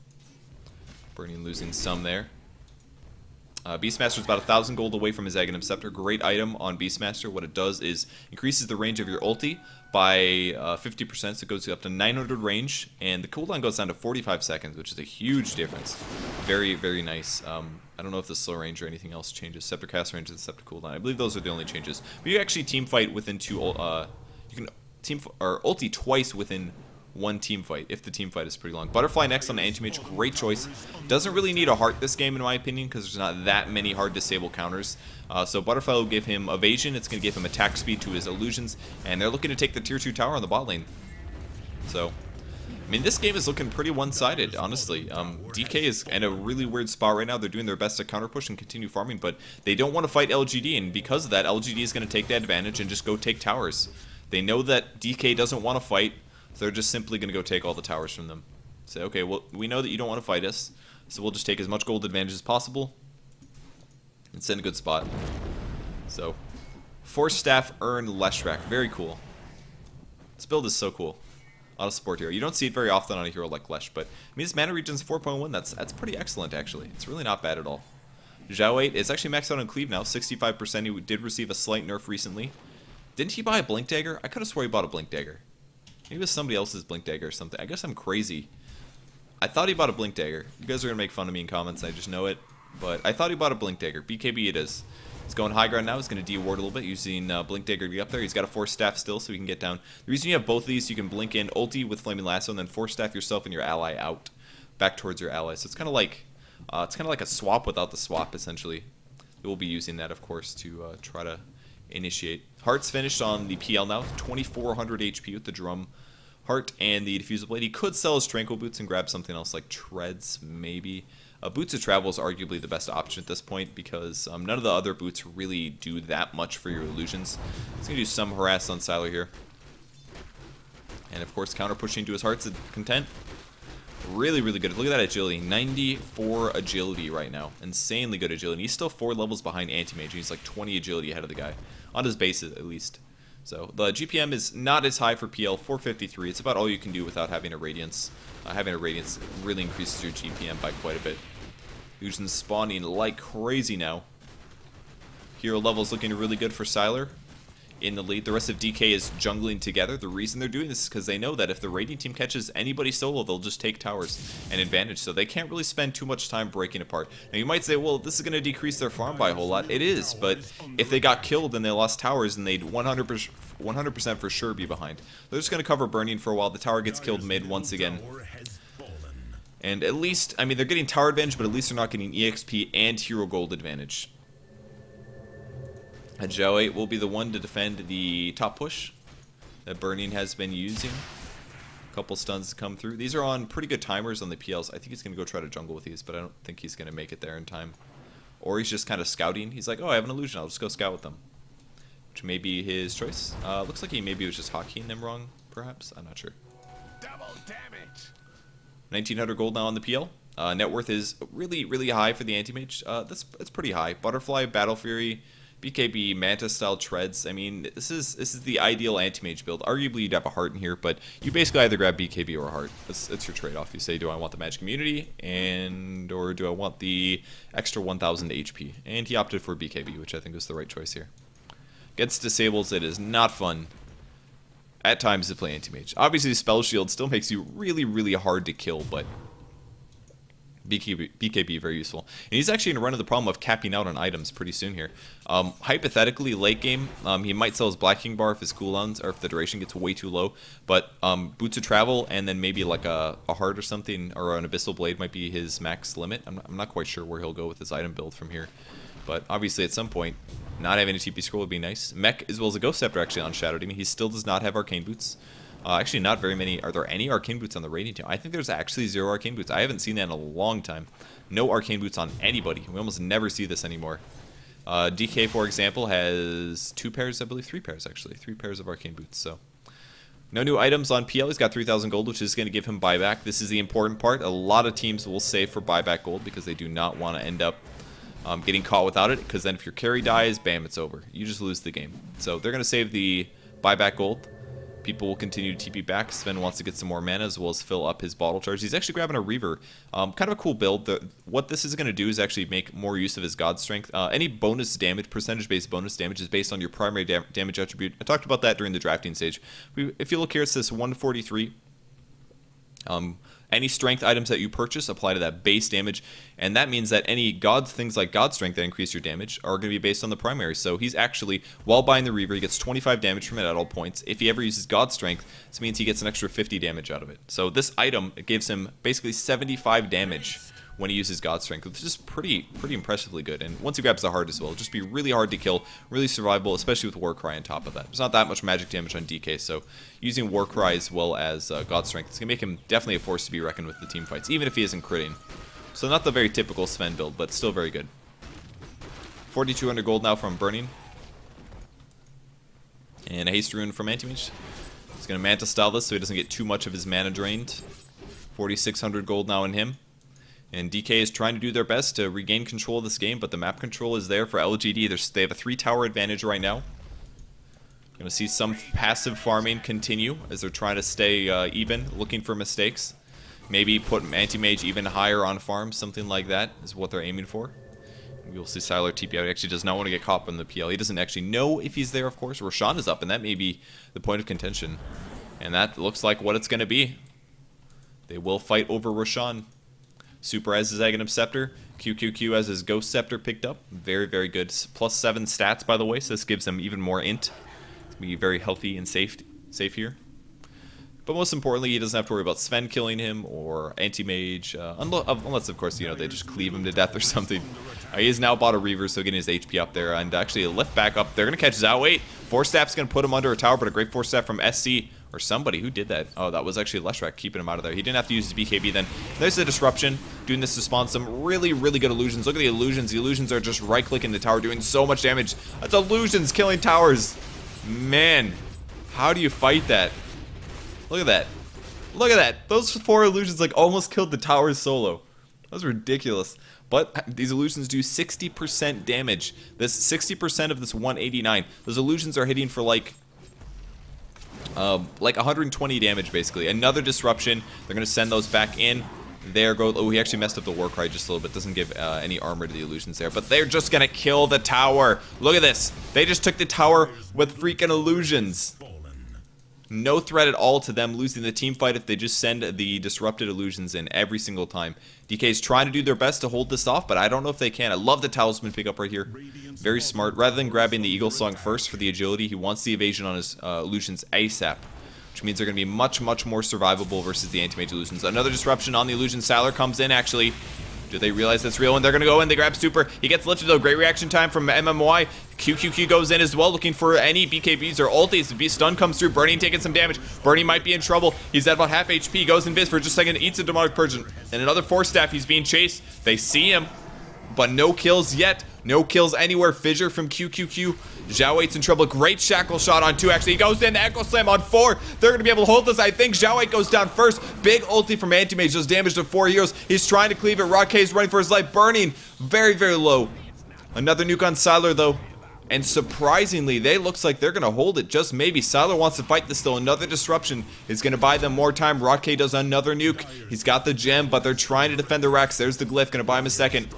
Burning losing some there. Beastmaster's about 1,000 gold away from his Aghanim Scepter. Great item on Beastmaster. What it does is increases the range of your ulti by 50%, so it goes up to 900 range, and the cooldown goes down to 45 seconds, which is a huge difference. Very, very nice. I don't know if the slow range or anything else changes. Scepter cast range and Scepter cooldown. I believe those are the only changes. But you actually team fight within you can ulti twice within one team fight, if the team fight is pretty long. Butterfly next on the Anti-Mage, great choice. Doesn't really need a heart this game, in my opinion, because there's not that many hard disable counters. So Butterfly will give him evasion, it's going to give him attack speed to his illusions, and they're looking to take the tier 2 tower on the bot lane. So, I mean, this game is looking pretty one-sided, honestly. DK is in a really weird spot right now. They're doing their best to counter push and continue farming, but they don't want to fight LGD, and because of that, LGD is going to take that advantage and just go take towers. They know that DK doesn't want to fight, so they're just simply going to go take all the towers from them. Say, okay, well, we know that you don't want to fight us, so we'll just take as much gold advantage as possible and send a good spot. So, Force Staff, Earn, Leshrac. Very cool. This build is so cool. On a support hero. You don't see it very often on a hero like Lesh, but I mean, his mana regen's 4.1. That's pretty excellent, actually. It's really not bad at all. Zhao 8 is actually maxed out on Cleave now, 65%. He did receive a slight nerf recently. Didn't he buy a Blink Dagger? I could have swore he bought a Blink Dagger. Maybe it was somebody else's Blink Dagger or something. I guess I'm crazy. I thought he bought a Blink Dagger. You guys are going to make fun of me in comments, I just know it. But I thought he bought a Blink Dagger. BKB it is. He's going high ground now. He's going to de-ward a little bit using Blink Dagger to be up there. He's got a Force Staff still, so he can get down. The reason you have both of these, you can blink in ulti with Flaming Lasso, and then Force Staff yourself and your ally out. Back towards your ally. So it's kind of like a swap without the swap, essentially. He will be using that, of course, to try to initiate. Heart's finished on the PL now, 2400 HP with the drum Heart and the Diffusal Blade. He could sell his Tranquil Boots and grab something else like Treads, maybe. Boots of Travel is arguably the best option at this point because none of the other boots really do that much for your illusions. He's going to do some harass on Siler here. And of course, counter pushing to his Heart's Content. Really, really good. Look at that agility. 94 agility right now. Insanely good agility. He's still 4 levels behind Anti-Mage. He's like 20 agility ahead of the guy. On his base, at least. So the GPM is not as high for PL, 453. It's about all you can do without having a Radiance. Having a Radiance really increases your GPM by quite a bit. Illusions spawning like crazy now. Hero levels looking really good for Siler in the lead. The rest of DK is jungling together. The reason they're doing this is because they know that if the Radiant team catches anybody solo, they'll just take towers and advantage. So they can't really spend too much time breaking apart. Now you might say, well, this is going to decrease their farm by a whole lot. It is, but if they got killed and they lost towers, then they'd 100% for sure be behind. They're just going to cover burning for a while. The tower gets killed mid once again. And at least, I mean, they're getting tower advantage, but at least they're not getting EXP and hero gold advantage. Joey will be the one to defend the top push that Burning has been using. A couple stuns to come through. These are on pretty good timers on the PLs. I think he's going to go try to jungle with these, but I don't think he's going to make it there in time. Or he's just kind of scouting. He's like, oh, I have an illusion. I'll just go scout with them. Which may be his choice. Looks like he maybe was just hockeying them wrong, perhaps. I'm not sure. Double damage. 1900 gold now on the PL. Net worth is really, really high for the Anti-Mage. That's pretty high. Butterfly, Battle Fury, BKB, Manta style treads. I mean, this is the ideal Anti-Mage build. Arguably, you'd have a Heart in here, but you basically either grab BKB or a Heart. That's your trade-off. You say, do I want the Magic Immunity, or do I want the extra 1000 HP? And he opted for BKB, which I think was the right choice here. Against Disables, it is not fun at times to play Anti-Mage. Obviously, Spell Shield still makes you really, really hard to kill, but BKB very useful. And he's actually going to run into the problem of capping out on items pretty soon here. Hypothetically, late game, he might sell his Black King bar if his cooldowns, or if the duration gets way too low. But Boots of Travel, and then maybe like a Heart or something, or an Abyssal Blade might be his max limit. I'm not quite sure where he'll go with his item build from here. But obviously, at some point, not having a TP scroll would be nice. Mech, as well as a Ghost Scepter, actually, on Shadow Demon. He still does not have Arcane Boots. Actually, not very many. Are there any Arcane Boots on the Radiant team? I think there's actually 0 Arcane Boots. I haven't seen that in a long time. No Arcane Boots on anybody. We almost never see this anymore. DK, for example, has 2 pairs, I believe 3 pairs, actually. 3 pairs of Arcane Boots, so. No new items on PL. He's got 3,000 gold, which is going to give him buyback. This is the important part. A lot of teams will save for buyback gold because they do not want to end up getting caught without it, because then if your carry dies, bam, it's over. You just lose the game. So they're going to save the buyback gold. People will continue to TP back. Sven wants to get some more mana as well as fill up his bottle charge. He's actually grabbing a Reaver. Kind of a cool build. What this is going to do is actually make more use of his God Strength. Any bonus damage, percentage-based bonus damage, is based on your primary damage attribute. I talked about that during the drafting stage. If you look here, it says 143. Any strength items that you purchase apply to that base damage, and that means that any things like God Strength that increase your damage are going to be based on the primary. So he's actually, while buying the Reaver, he gets 25 damage from it at all points. If he ever uses God Strength, this means he gets an extra 50 damage out of it. So this item, it gives him basically 75 damage when he uses God Strength, which is pretty impressively good. And once he grabs the Heart as well, it'll just be really hard to kill, really survivable, especially with Warcry on top of that. There's not that much magic damage on DK, so using Warcry as well as God Strength, it's going to make him definitely a force to be reckoned with the team fights, even if he isn't critting. So not the very typical Sven build, but still very good. 4,200 gold now from Burning. And a Haste Rune from Anti-Mage. He's going to Manta style this so he doesn't get too much of his mana drained. 4,600 gold now in him. And DK is trying to do their best to regain control of this game, but the map control is there for LGD. They have a 3-tower advantage right now. Going to see some passive farming continue as they're trying to stay even, looking for mistakes. Maybe put Anti-Mage even higher on farm, something like that is what they're aiming for. We'll see Siler TP out. He actually does not want to get caught in the PL. He doesn't actually know if he's there, of course. Roshan is up, and that may be the point of contention. And that looks like what it's going to be. They will fight over Roshan. Super has his Aghanim Scepter. QQQ has his Ghost Scepter picked up. Very, very good. Plus 7 stats, by the way, so this gives him even more int. It's going to be very healthy and safe here. But most importantly, he doesn't have to worry about Sven killing him or Anti-Mage, unless, of course, you know, they just cleave him to death or something. He has now bought a Reaver, so getting his HP up there, and actually a lift back up. They're going to catch Zhao 8. Force Staff's going to put him under a tower, but a great Force Staff from SC, or somebody. Who did that? Oh, that was actually Leshrac keeping him out of there. He didn't have to use his BKB then. There's the Disruption, doing this to spawn some really, really good illusions. Look at the illusions. The illusions are just right-clicking the tower, doing so much damage. That's illusions killing towers. Man, how do you fight that? Look at that. Look at that. Those 4 illusions like almost killed the towers solo. That was ridiculous. But these illusions do 60% damage. This 60% of this 189. Those illusions are hitting for like 120 damage basically. Another disruption. They're going to send those back in. There go. Oh, he actually messed up the Warcry just a little bit. Doesn't give any armor to the illusions there. But they're just going to kill the tower. Look at this. They just took the tower with freaking illusions. No threat at all to them losing the team fight if they just send the disrupted illusions in every single time. DK's trying to do their best to hold this off, but I don't know if they can. I love the Talisman pickup right here. Very smart. Rather than grabbing the Eagle Song first for the agility, he wants the evasion on his illusions ASAP, which means they're going to be much, much more survivable versus the Anti-Mage illusions. Another disruption on the illusion. Sailor comes in, actually. Do they realize that's real? And they're going to go in. They grab Super. He gets lifted, though. Great reaction time from MMY. QQQ goes in as well, looking for any BKBs or ultis. The stun comes through. Burning taking some damage. Burning might be in trouble. He's at about half HP. Goes in Biz for just a second. Eats a Demonic Purge. And another Force Staff. He's being chased. They see him, but no kills yet. No kills anywhere. Fissure from QQQ. Zhao 8's in trouble. Great Shackle shot on 2, actually. He goes in. The Echo Slam on 4. They're going to be able to hold this, I think. Zhao 8 goes down first. Big ulti from Anti-Mage. Does damage to 4 heroes. He's trying to cleave it. Rod K's running for his life. Burning. Very, very low. Another nuke on Siler, though. And surprisingly, they looks like they're going to hold it. Just maybe. Siler wants to fight this, though. Another disruption is going to buy them more time. Rod K does another nuke. He's got the gem, but they're trying to defend the racks. There's the glyph. Going to buy him a second.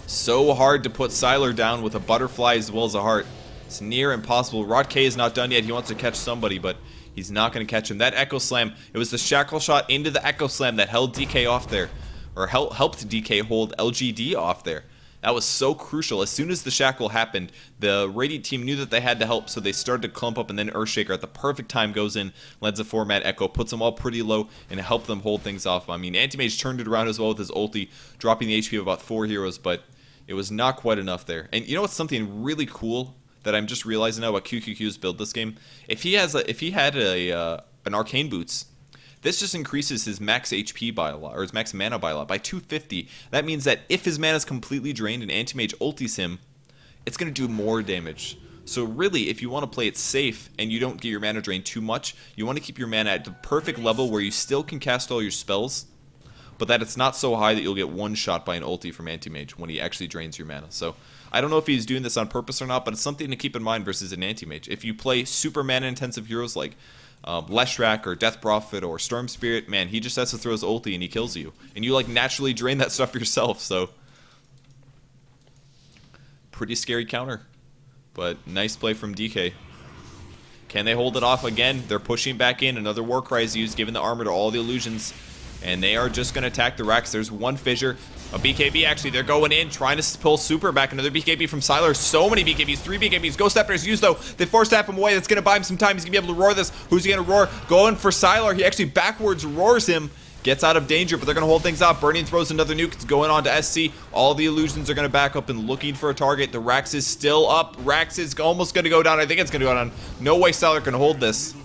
So hard to put Siler down with a butterfly as well as a heart. It's near impossible. Rod K is not done yet. He wants to catch somebody, but he's not going to catch him. That Echo Slam, it was the Shackle shot into the Echo Slam that held DK off there. Or helped DK hold LGD off there. That was so crucial. As soon as the Shackle happened, the Radiant team knew that they had to help, so they started to clump up, and then Earthshaker at the perfect time goes in, lends a 4-man Echo, puts them all pretty low, and helped them hold things off. I mean, Anti-Mage turned it around as well with his ulti, dropping the HP of about 4 heroes, but it was not quite enough there. And you know what's something really cool that I'm just realizing now about QQQ's build this game? If he had an Arcane Boots, this just increases his max HP by a lot, or his max mana by a lot, by 250. That means that if his mana is completely drained and Anti-Mage ultis him, it's going to do more damage. So really, if you want to play it safe and you don't get your mana drained too much, you want to keep your mana at the perfect level where you still can cast all your spells, but that it's not so high that you'll get one shot by an ulti from Anti-Mage when he actually drains your mana. So I don't know if he's doing this on purpose or not, but it's something to keep in mind versus an Anti-Mage. If you play super mana intensive heroes like Leshrac or Death Prophet or Storm Spirit, man, he just has to throw his ulti and he kills you. And you like naturally drain that stuff yourself, so pretty scary counter. But nice play from DK. Can they hold it off again? They're pushing back in. Another Warcry is used, giving the armor to all the illusions. And they are just going to attack the racks. There's one Fissure. A BKB, actually. They're going in, trying to pull Super back. Another BKB from Siler. So many BKBs. 3 BKBs. Ghost Scepter is used, though. They force tap him away. That's going to buy him some time. He's going to be able to roar this. Who's he going to roar? Going for Siler. He actually backwards roars him. Gets out of danger, but they're going to hold things out. Burning throws another nuke. It's going on to SC. All the illusions are going to back up and looking for a target. The Rax is still up. Rax is almost going to go down. I think it's going to go down. No way Siler can hold this.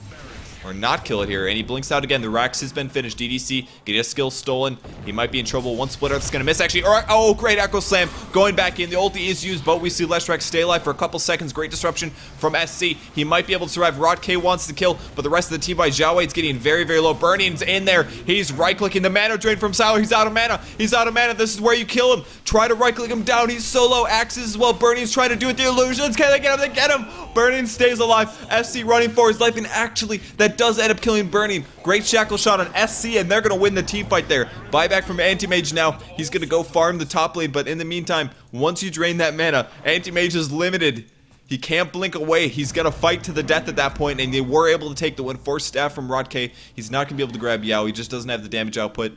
Or not kill it here, and he blinks out again. The Rax has been finished. DDC getting a skill stolen. He might be in trouble. One split Earth's gonna miss, actually. Oh, great Echo Slam going back in. The ulti is used, but we see Leshrac stay alive for a couple seconds. Great disruption from SC. He might be able to survive. Rod K wants to kill, but the rest of the team by Zhao 8's getting very, very low. Burning's in there. He's right-clicking the mana drain from Siler. He's out of mana. He's out of mana. This is where you kill him. Try to right-click him down. He's so low. Axes as well. Burning's trying to do it. The illusions. Can they get him? They get him. Burning stays alive. SC running for his life, and actually, that does end up killing Burning. Great Shackle shot on SC, and they're going to win the team fight there. Buyback from Anti-Mage now. He's going to go farm the top lane, but in the meantime, once you drain that mana, Anti-Mage is limited. He can't blink away. He's going to fight to the death at that point, and they were able to take the win. Force Staff from Rod K. He's not going to be able to grab Yao. He just doesn't have the damage output.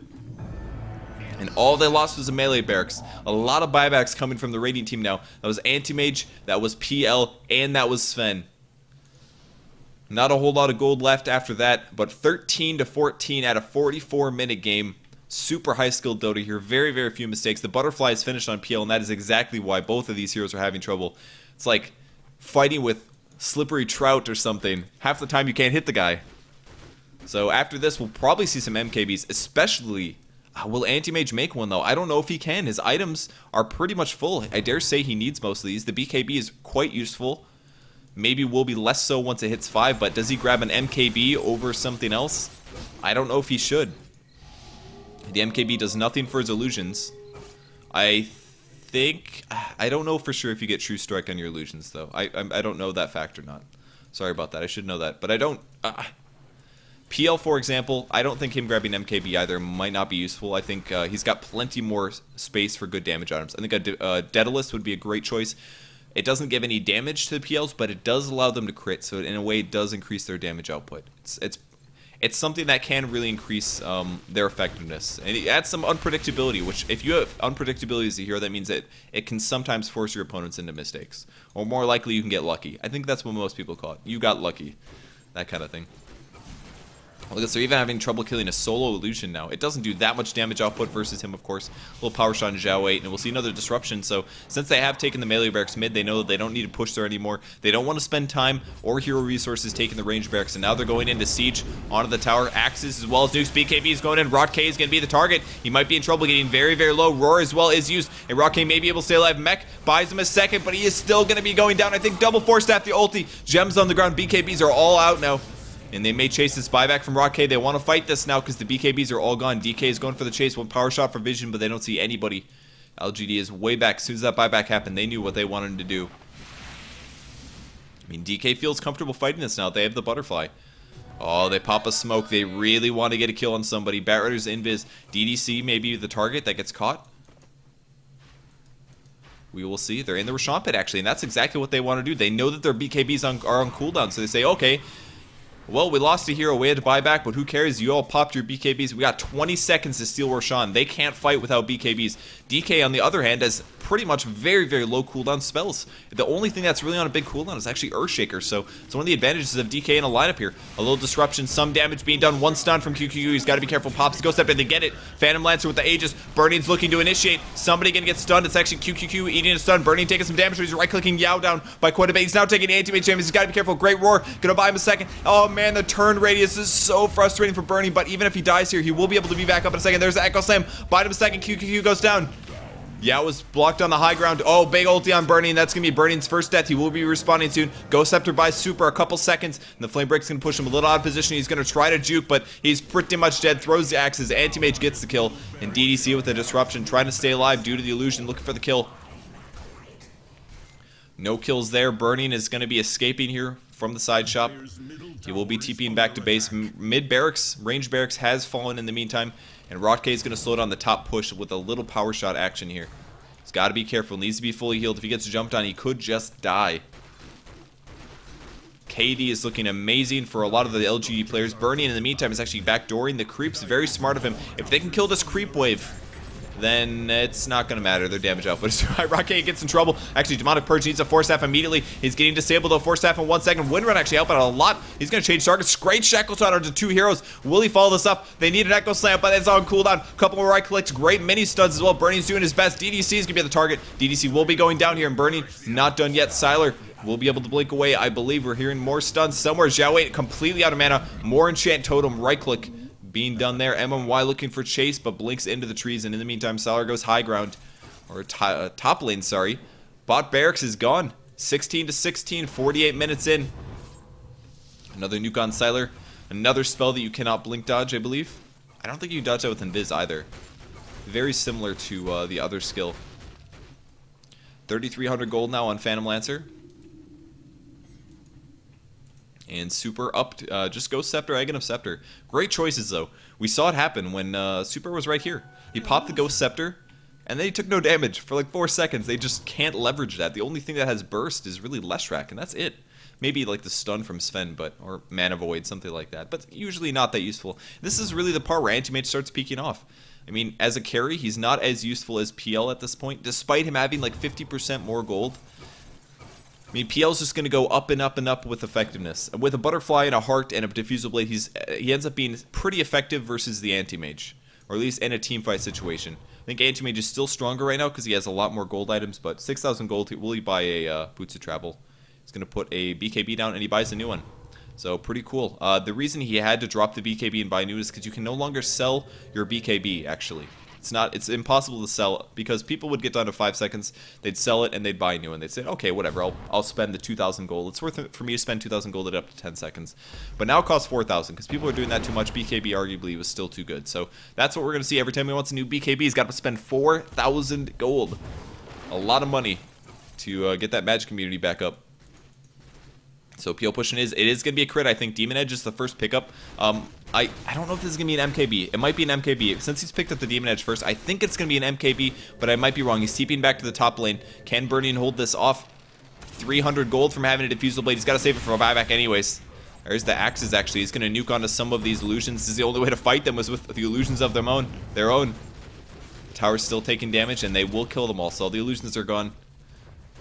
And all they lost was a melee barracks. A lot of buybacks coming from the Radiant team now. That was Anti-Mage, that was PL, and that was Sven. Not a whole lot of gold left after that, but 13 to 14 at a 44-minute game. Super high-skilled Dota here. Very, very few mistakes. The butterfly is finished on PL, and that is exactly why both of these heroes are having trouble. It's like fighting with slippery trout or something. Half the time you can't hit the guy. So after this, we'll probably see some MKBs, especially... will Anti-Mage make one, though? I don't know if he can. His items are pretty much full. I dare say he needs most of these. The BKB is quite useful. Maybe will be less so once it hits 5, but does he grab an MKB over something else? I don't know if he should. The MKB does nothing for his illusions. I don't know for sure if you get True Strike on your illusions, though. I don't know that fact or not. Sorry about that. I should know that, but I don't... PL, for example, I don't think him grabbing MKB either might not be useful. I think he's got plenty more space for good damage items. I think a Daedalus would be a great choice. It doesn't give any damage to the PLs, but it does allow them to crit, so in a way it does increase their damage output. It's something that can really increase their effectiveness. And it adds some unpredictability, which if you have unpredictability as a hero, that means that it can sometimes force your opponents into mistakes. Or more likely you can get lucky. I think that's what most people call it. You got lucky. That kind of thing. Look at this, they're even having trouble killing a solo illusion now. It doesn't do that much damage output versus him, of course. A little power shot on Zhao 8, and we'll see another disruption. So, since they have taken the melee barracks mid, they know that they don't need to push there anymore. They don't want to spend time or hero resources taking the range barracks, and now they're going into siege onto the tower. Axes as well as nukes. BKB is going in. Rot K is going to be the target. He might be in trouble getting very, very low. Roar as well is used, and Rot K may be able to stay alive. Mech buys him a second, but he is still going to be going down. I think double force staff the ulti. Gems on the ground. BKBs are all out now. And they may chase this buyback from Rock K. They want to fight this now because the BKBs are all gone. DK is going for the chase. One power shot for Vision, but they don't see anybody. LGD is way back. As soon as that buyback happened, they knew what they wanted to do. I mean, DK feels comfortable fighting this now. They have the butterfly. Oh, they pop a smoke. They really want to get a kill on somebody. Batrider's invis. DDC may be the target that gets caught. We will see. They're in the Roshan pit, actually, and that's exactly what they want to do. They know that their BKBs are on cooldown, so they say, okay, well, we lost a hero. We had to buy back, but who cares? You all popped your BKBs. We got 20 seconds to steal Roshan. They can't fight without BKBs. DK, on the other hand, has pretty much very, very low cooldown spells. The only thing that's really on a big cooldown is actually Earthshaker, so it's one of the advantages of DK in a lineup here. A little disruption, some damage being done. One stun from QQQ. He's got to be careful. Pops the Ghost Step, and they get it. Phantom Lancer with the Aegis. Burning's looking to initiate. Somebody gonna get stunned. It's actually QQQ eating a stun. Burning taking some damage, but he's right-clicking Yao down by quite a bit. He's now taking anti-mage damage. He's got to be careful. Great Roar. Gonna buy him a second. Oh, man, the turn radius is so frustrating for Burning, but even if he dies here, he will be able to be back up in a second. There's the Echo Slam. Bite him a second. QQQ goes down. Yeah, it was blocked on the high ground. Oh, big ulti on Burning. That's going to be Burning's first death. He will be respawning soon. Ghost Scepter buys Super a couple seconds, and the Flame Break's going to push him a little out of position. He's going to try to juke, but he's pretty much dead. Throws the axes. Anti-Mage gets the kill, and DDC with a disruption, trying to stay alive due to the illusion, looking for the kill. No kills there. Burning is going to be escaping here from the side shop. He will be TPing back to base. Mid barracks, range barracks has fallen in the meantime, and Rotke is going to slow down the top push with a little power shot action here. He's got to be careful. Needs to be fully healed. If he gets jumped on, he could just die. KD is looking amazing for a lot of the LGD players. Burning in the meantime is actually backdooring the creeps. Very smart of him. If they can kill this creep wave, then it's not going to matter. Their damage output is too high. Rocket gets in trouble. Actually, Demonic Purge needs a Force Staff immediately. He's getting disabled though. Force Staff in 1 second. Windrun actually helping out a lot. He's going to change targets. Great Shackle Shot onto two heroes. Will he follow this up? They need an Echo Slam, but it's on cooldown. Couple more right clicks. Great mini studs as well. Burning's doing his best. DDC is going to be the target. DDC will be going down here, and Burning not done yet. Sylar will be able to blink away. I believe we're hearing more stuns somewhere. Zhao 8 completely out of mana. More Enchant Totem. Right click being done there. MMY looking for chase, but blinks into the trees, and in the meantime, Sylar goes high ground, or top lane, sorry. Bot barracks is gone. 16 to 16, 48 minutes in. Another nuke on Sylar. Another spell that you cannot blink dodge, I believe. I don't think you dodge that with Invis either. Very similar to the other skill. 3,300 gold now on Phantom Lancer. And Super up, just Ghost Scepter, Aghanim Scepter. Great choices, though. We saw it happen when Super was right here. He popped the Ghost Scepter, and then he took no damage for like 4 seconds. They just can't leverage that. The only thing that has burst is really Leshrac, and that's it. Maybe like the stun from Sven, or Mana Void, something like that. But usually not that useful. This is really the part where Anti-Mage starts peeking off. I mean, as a carry, he's not as useful as PL at this point, despite him having like 50% more gold. mean, PL's just going to go up and up and up with effectiveness. With a butterfly and a heart and a diffusal blade, he ends up being pretty effective versus the anti-mage, or at least in a team fight situation. I think anti-mage is still stronger right now because he has a lot more gold items, but 6,000 gold, will he buy a Boots of Travel? He's going to put a BKB down and he buys a new one. So pretty cool. The reason he had to drop the BKB and buy new is because you can no longer sell your BKB, actually. It's impossible to sell because people would get down to 5 seconds, they'd sell it and they'd buy a new one. They'd say, okay, whatever, I'll spend the 2,000 gold. It's worth it for me to spend 2,000 gold at up to 10 seconds. But now it costs 4,000 because people are doing that too much. BKB arguably was still too good. So that's what we're going to see every time he wants a new BKB. He's got to spend 4,000 gold. A lot of money to get that magic community back up. So PL pushing it is going to be a crit. I think Demon Edge is the first pickup. I don't know if this is going to be an MKB. It might be an MKB. Since he's picked up the Demon Edge first, I think it's going to be an MKB, but I might be wrong. He's TPing back to the top lane. Can Burnian hold this off? 300 gold from having a Diffusal Blade. He's got to save it for a buyback anyways. There's the axes, actually. He's going to nuke onto some of these illusions. This is the only way to fight them was with the illusions of their own. Tower's still taking damage, and they will kill them all. So all the illusions are gone.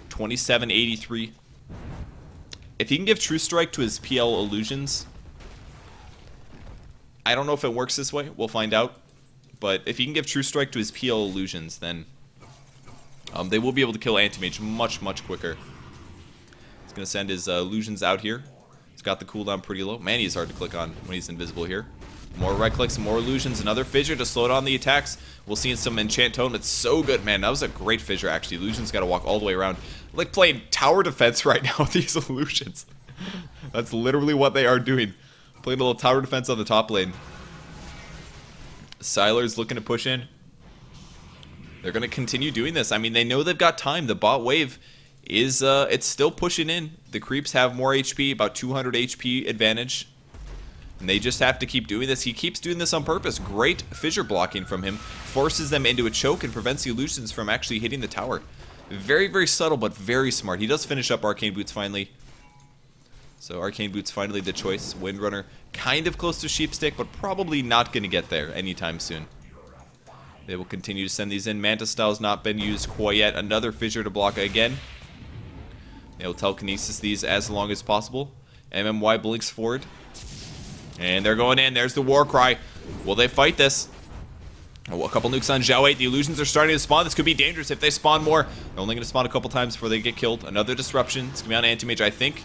2783. If he can give True Strike to his PL illusions, I don't know if it works this way. We'll find out. But if he can give True Strike to his PL illusions, then they will be able to kill Anti-Mage much, much quicker. He's going to send his illusions out here. He's got the cooldown pretty low. Man, he's hard to click on when he's invisible here. More right clicks, more illusions, another fissure to slow down the attacks. We'll see in some enchant tone. It's so good, man. That was a great fissure, actually. Illusions got to walk all the way around. Like playing tower defense right now with these illusions. That's literally what they are doing. Playing a little tower defense on the top lane. Sylar's looking to push in. They're going to continue doing this. I mean, they know they've got time. The bot wave is it's still pushing in. The creeps have more HP, about 200 HP advantage. And they just have to keep doing this. He keeps doing this on purpose. Great fissure blocking from him. Forces them into a choke and prevents the illusions from actually hitting the tower. Very, very subtle, but very smart. He does finish up Arcane Boots finally. So Arcane Boots finally the choice. Windrunner kind of close to Sheepstick, but probably not going to get there anytime soon. They will continue to send these in. Manta Style's not been used quite yet. Another fissure to block again. They'll telekinesis these as long as possible. MMY blinks forward. And they're going in. There's the war cry. Will they fight this? Oh, a couple nukes on Zhao 8. The illusions are starting to spawn. This could be dangerous if they spawn more. They're only going to spawn a couple times before they get killed. Another disruption. It's going to be on Anti-Mage, I think.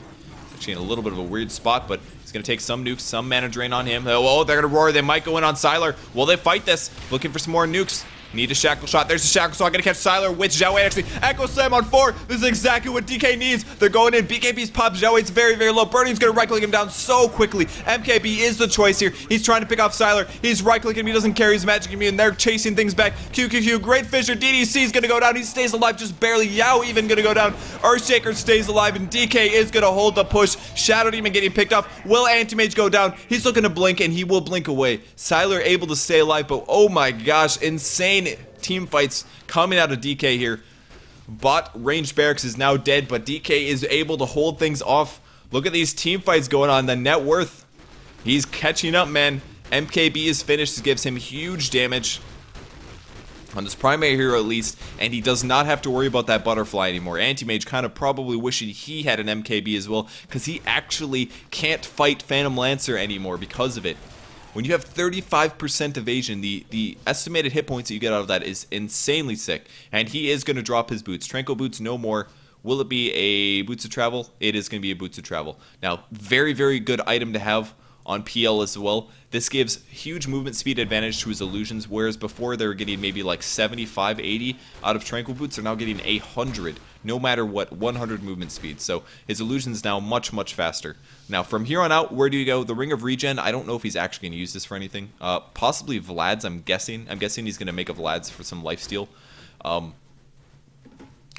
Actually in a little bit of a weird spot, but it's going to take some nukes, some mana drain on him. Oh, they're going to roar. They might go in on Sylar. Will they fight this? Looking for some more nukes. Need a shackle shot. There's a shackle shot. Gonna catch Sylar with Zhao 8. Actually, Echo Slam on 4. This is exactly what DK needs. They're going in. BKB's pop. Zhao 8's very, very low. Burnian's gonna right-click him down so quickly. MKB is the choice here. He's trying to pick off Sylar. He's right-clicking him. He doesn't carry his magic immune. They're chasing things back. QQQ. Great fissure. DDC's gonna go down. He stays alive just barely. Yao even gonna go down. Earthshaker stays alive, and DK is gonna hold the push. Shadow Demon getting picked off. Will Anti-Mage go down? He's looking to blink, and he will blink away. Sylar able to stay alive, but oh my gosh, insane team fights coming out of DK here. Bot ranged barracks is now dead, but DK is able to hold things off. Look at these team fights going on. The net worth, he's catching up, man. MKB is finished. This gives him huge damage on this primary hero at least, and he does not have to worry about that butterfly anymore. Anti-Mage kind of probably wishing he had an MKB as well, because he actually can't fight Phantom Lancer anymore because of it. When you have 35% evasion, the estimated hit points that you get out of that is insanely sick. And he is going to drop his boots. Tranquil Boots no more. Will it be a Boots of Travel? It is going to be a Boots of Travel. Now, very, very good item to have on PL as well. This gives huge movement speed advantage to his illusions, whereas before they were getting maybe like 75, 80 out of Tranquil Boots. They're now getting 100, no matter what, 100 movement speed. So his illusion's now much, much faster. Now, from here on out, where do you go? The Ring of Regen, I don't know if he's actually going to use this for anything. Possibly Vlad's, I'm guessing. I'm guessing he's going to make a Vlad's for some lifesteal.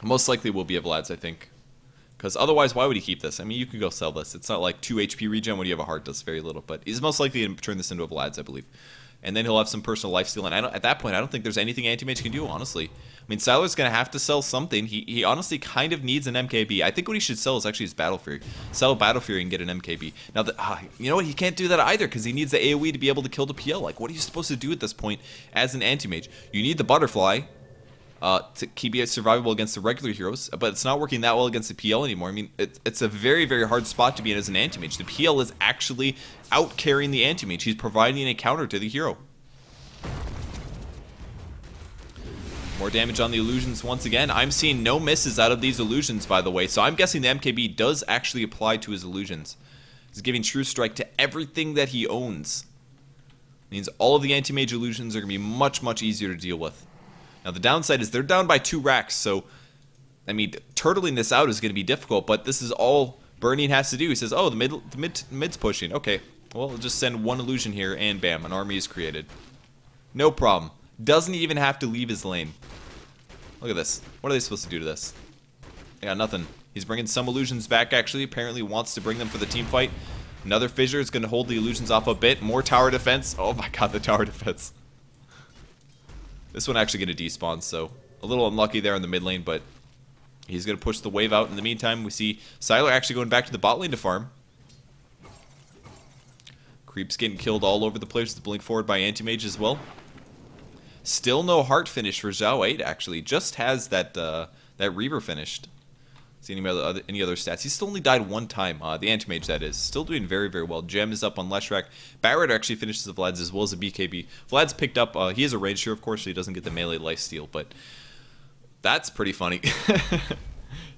Most likely will be a Vlad's, I think. Because otherwise, why would he keep this? I mean, you could go sell this. It's not like 2 HP regen when you have a heart does very little. But he's most likely to turn this into a Vlad's, I believe. And then he'll have some personal lifesteal. And at that point, I don't think there's anything Anti-Mage can do, honestly. I mean, Sylar's going to have to sell something. He honestly kind of needs an MKB. I think what he should sell is actually his Battle Fury. Sell Battle Fury and get an MKB. Now, you know what? He can't do that either because he needs the AoE to be able to kill the PL. Like, what are you supposed to do at this point as an Anti-Mage? You need the Butterfly. to keep it survivable against the regular heroes, but it's not working that well against the PL anymore. I mean, it's a very, very hard spot to be in as an anti-mage. The PL is actually out-carrying the anti-mage. He's providing a counter to the hero. More damage on the illusions once again. I'm seeing no misses out of these illusions, by the way, so I'm guessing the MKB does actually apply to his illusions. He's giving True Strike to everything that he owns. Means all of the anti-mage illusions are going to be much, much easier to deal with. Now, the downside is they're down by 2 racks, so, I mean, turtling this out is going to be difficult, but this is all Burning has to do. He says, oh, the mid's pushing. Okay, well, we'll just send 1 illusion here, and bam, an army is created. No problem. Doesn't even have to leave his lane. Look at this. What are they supposed to do to this? They got nothing. He's bringing some illusions back, actually. Apparently wants to bring them for the team fight. Another fissure is going to hold the illusions off a bit. More tower defense. Oh my god, the tower defense. This one actually going to despawn, so a little unlucky there in the mid lane, but he's going to push the wave out. In the meantime, we see Sylar actually going back to the bot lane to farm. Creeps getting killed all over the place. The blink forward by Anti-Mage as well. Still no heart finish for Zhao 8, actually. Just has that that Reaver finished. See any other stats? He's still only died 1 time. The Anti-Mage, that is. Still doing very, very well. Gem is up on Leshrac. Barrett actually finishes the Vlad's as well as a BKB. Vlad's picked up, he is a ranged hero, of course, so he doesn't get the melee lifesteal, but that's pretty funny.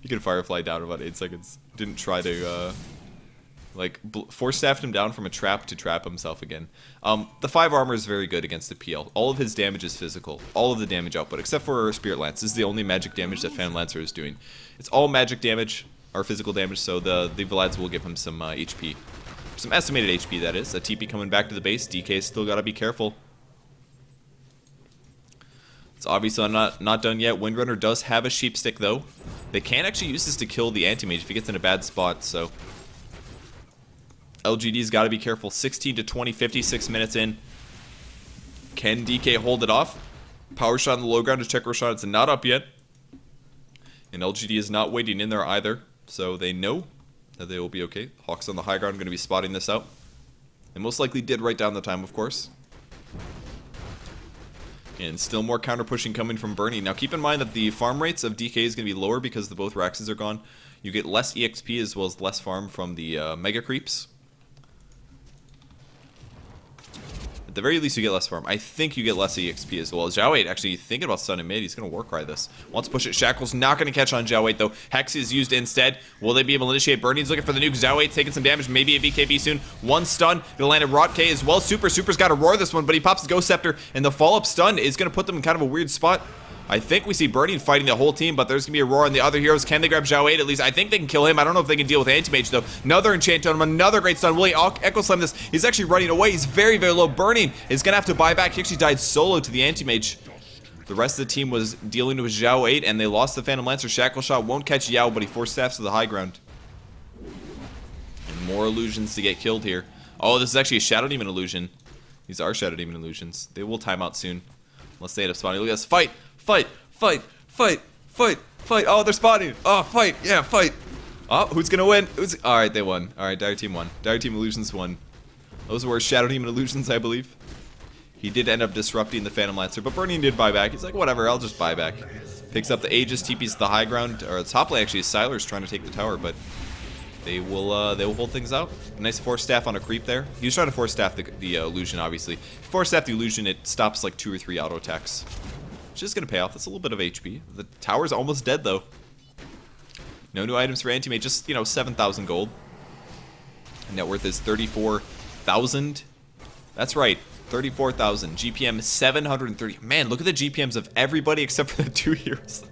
You can Firefly down in about 8 seconds. Didn't try to, force staffed him down from a trap to trap himself again. The 5 armor is very good against the PL. All of his damage is physical. All of the damage output, except for Spirit Lance. This is the only magic damage that Phantom Lancer is doing. It's all magic damage, or physical damage, so the Vlads will give him some HP. Some estimated HP, that is. A TP coming back to the base. DK's still got to be careful. It's obviously not done yet. Windrunner does have a sheep stick, though. They can actually use this to kill the Anti-Mage if he gets in a bad spot, so LGD's got to be careful. 16 to 20, 56 minutes in. Can DK hold it off? Power shot on the low ground to check Roshan. It's not up yet. And LGD is not waiting in there either. So they know that they will be okay. Hawks on the high ground are going to be spotting this out. They most likely did write down the time, of course. And still more counter pushing coming from Bernie. Now keep in mind that the farm rates of DK is going to be lower because the both Raxes are gone. You get less EXP as well as less farm from the Mega Creeps. At the very least, you get less farm. I think you get less EXP as well. Zhao 8 actually thinking about stun and mid. He's going to Warcry this. Wants to push it. Shackle's not going to catch on Zhao 8 though. Hex is used instead. Will they be able to initiate? Burning's looking for the nuke. Zhao 8 taking some damage. Maybe a BKB soon. 1 stun. Going to land a Rot K as well. Super's got to roar this one, but he pops his Ghost Scepter, and the follow-up stun is going to put them in kind of a weird spot. I think we see Burning fighting the whole team, but there's going to be a roar on the other heroes. Can they grab Zhao 8 at least? I think they can kill him. I don't know if they can deal with Anti-Mage, though. Another enchant on him. Another great stun. Will he Echo Slam this? He's actually running away. He's very, very low. Burning is going to have to buy back. He actually died solo to the Anti-Mage. The rest of the team was dealing with Zhao 8, and they lost the Phantom Lancer. Shackle Shot won't catch Yao, but he forced staffs to the high ground. And more illusions to get killed here. Oh, this is actually a Shadow Demon illusion. These are Shadow Demon illusions. They will time out soon. Unless they end up spawning. Look at this. Fight! Fight! Fight! Fight! Fight! Fight! Oh, they're spawning! Oh, fight! Yeah, fight! Oh, who's gonna win? Alright, they won. Alright, Dire Team won. Dire Team Illusions won. Those were Shadow Demon Illusions, I believe. He did end up disrupting the Phantom Lancer, but Burning did buy back. He's like, whatever, I'll just buy back. Picks up the Aegis, TP's the high ground, or the top lane actually, Sylar's trying to take the tower, but they will hold things out. Nice force staff on a creep there. He was trying to force staff the illusion, obviously. If you force staff the illusion, it stops like 2 or 3 auto attacks. Which is going to pay off. That's a little bit of HP. The tower's almost dead, though. No new items for Anti-Mage, just, 7,000 gold. Net worth is 34,000. That's right, 34,000. GPM 730. Man, look at the GPMs of everybody except for the 2 heroes.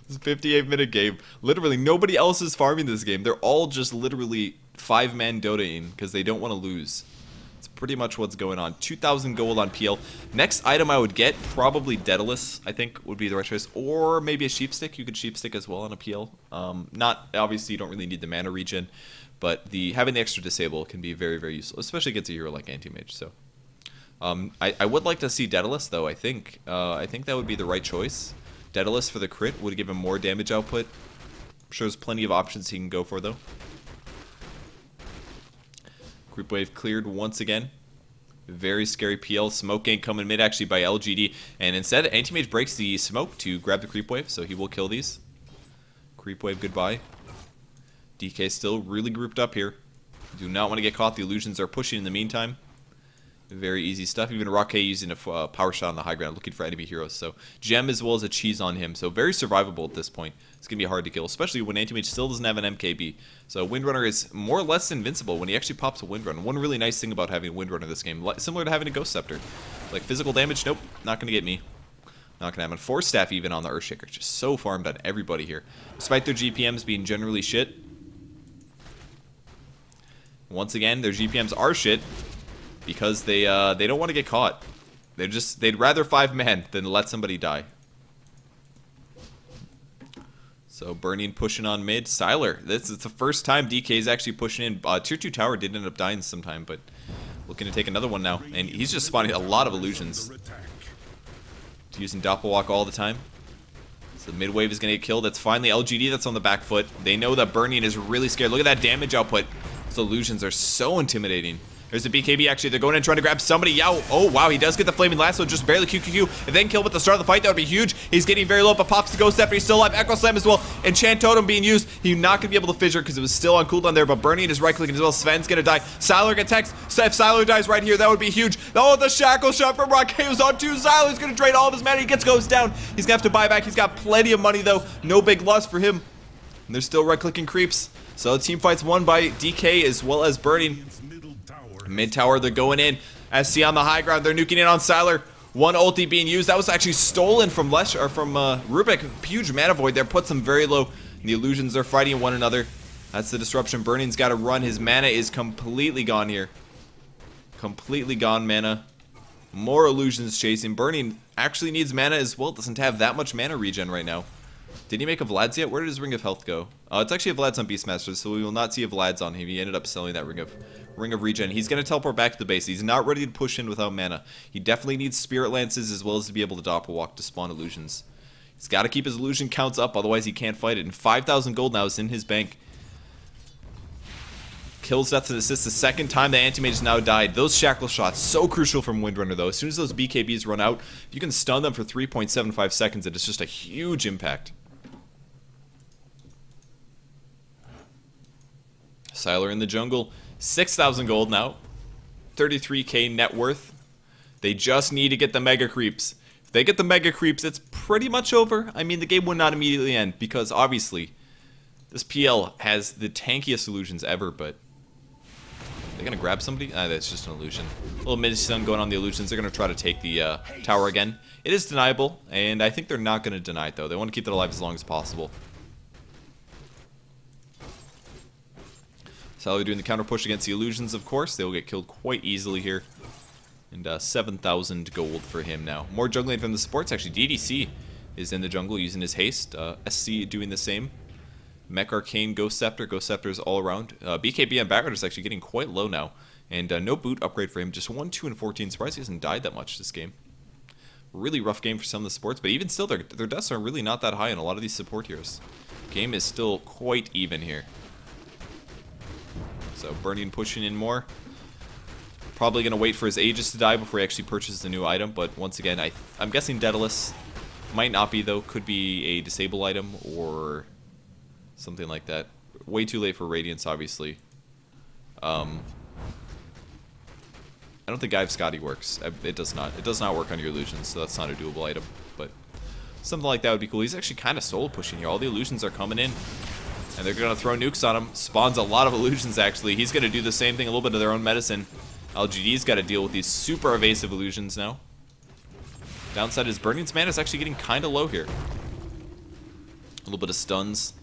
This is a 58-minute game. Literally, nobody else is farming this game. They're all just literally 5-man Dota-ing because they don't want to lose. Pretty much what's going on. 2,000 gold on PL. Next item I would get, probably Daedalus, I think, would be the right choice. Or maybe a Sheepstick. You could Sheepstick as well on a PL. Not, obviously, you don't really need the mana regen, but having the extra disable can be very, very useful, especially against a hero like Anti-Mage. So, I would like to see Daedalus, though, I think. I think that would be the right choice. Daedalus for the crit would give him more damage output. I'm sure there's plenty of options he can go for, though. Group wave cleared once again. Very scary PL. Smoke gank coming mid actually by LGD. And instead, Anti-Mage breaks the smoke to grab the creep wave, so he will kill these. Creep wave, goodbye. DK still really grouped up here. Do not want to get caught. The illusions are pushing in the meantime. Very easy stuff. Even Rock using a power shot on the high ground, looking for enemy heroes. So gem as well as a cheese on him. So very survivable at this point. It's going to be hard to kill, especially when Anti-Mage still doesn't have an MKB. So Windrunner is more or less invincible when he actually pops a Windrunner. One really nice thing about having a Windrunner this game, similar to having a Ghost Scepter. Like physical damage, nope, not going to get me. Not going to happen. Force Staff even on the Earthshaker. Just so farmed on everybody here. Despite their GPMs being generally shit. Once again, their GPMs are shit. Because they don't want to get caught. They'd rather 5-man than let somebody die. So Burning pushing on mid. Sylar, this is the first time DK is actually pushing in. Tier 2 tower did end up dying sometime, but looking to take another one now. And he's just spawning a lot of illusions. Using Doppelwalk all the time. So mid wave is going to get killed. That's finally LGD that's on the back foot. They know that Burning is really scared. Look at that damage output. Those illusions are so intimidating. There's a BKB actually. They're going in trying to grab somebody. Yeah. Oh, wow. He does get the Flaming Lasso. Just barely QQQ. And then kill with the start of the fight. That would be huge. He's getting very low, but pops the Ghost Scepter. He's still alive. Echo Slam as well. Enchant Totem being used. He's not going to be able to fissure because it was still on cooldown there, but Burning is right-clicking as well. Sven's going to die. Sylar gets Hex. If Sylar dies right here, that would be huge. Oh, the Shackle Shot from Rockhaus on 2. Sylar's going to drain all of his mana. He gets Ghost down. He's going to have to buy back. He's got plenty of money, though. No big loss for him. And they're still right-clicking creeps. So the team fight's won by DK as well as Burning. Mid tower, they're going in. SC on the high ground, they're nuking in on Sylar. One ulti being used. That was actually stolen from Rubik. Huge mana void there, puts him very low. And the illusions are fighting one another. That's the disruption. Burning's got to run. His mana is completely gone here. Completely gone mana. More illusions chasing. Burning actually needs mana as well. Doesn't have that much mana regen right now. Did he make a Vlad's yet? Where did his Ring of Health go? It's actually a Vlad's on Beastmaster, so we will not see a Vlad's on him. He ended up selling that Ring of Regen. He's going to teleport back to the base. He's not ready to push in without mana. He definitely needs Spirit Lances as well as to be able to Doppelwalk to spawn illusions. He's got to keep his illusion counts up, otherwise he can't fight it. And 5,000 gold now is in his bank. Kills Death and Assist the second time the Anti-Mage has now died. Those Shackle Shots, so crucial from Windrunner though. As soon as those BKBs run out, if you can stun them for 3.75 seconds, it is just a huge impact. Sylar in the jungle, 6,000 gold now, 33k net worth. They just need to get the Mega Creeps. If they get the Mega Creeps, it's pretty much over. I mean, the game would not immediately end because obviously this PL has the tankiest illusions ever, but they're going to grab somebody? That's just an illusion. A little mid-stun going on the illusions. They're going to try to take the tower again. It is deniable, and I think they're not going to deny it, though. They want to keep it alive as long as possible. Sylar doing the counter push against the illusions, of course. They will get killed quite easily here. And 7,000 gold for him now. More jungling from the supports. Actually, DDC is in the jungle using his haste. SC doing the same. Mech Arcane, Ghost Scepter. Ghost Scepter is all around. BKB on background is actually getting quite low now. And no boot upgrade for him. Just 1, 2, and 14. Surprised he hasn't died that much this game. Really rough game for some of the supports. But even still, their deaths are really not that high in a lot of these support heroes. Game is still quite even here. So Burning pushing in more. Probably going to wait for his Aegis to die before he actually purchases the new item. But once again, I'm guessing Daedalus. Might not be, though. Could be a disable item or something like that. Way too late for Radiance, obviously. I don't think I've Scotty works. It does not. It does not work on your illusions, so that's not a doable item. But something like that would be cool. He's actually kind of soul pushing here. All the illusions are coming in. And they're going to throw nukes on him. Spawns a lot of illusions, actually. He's going to do the same thing, a little bit of their own medicine. LGD's got to deal with these super evasive illusions now. Downside is Burning's mana is actually getting kind of low here. A little bit of stuns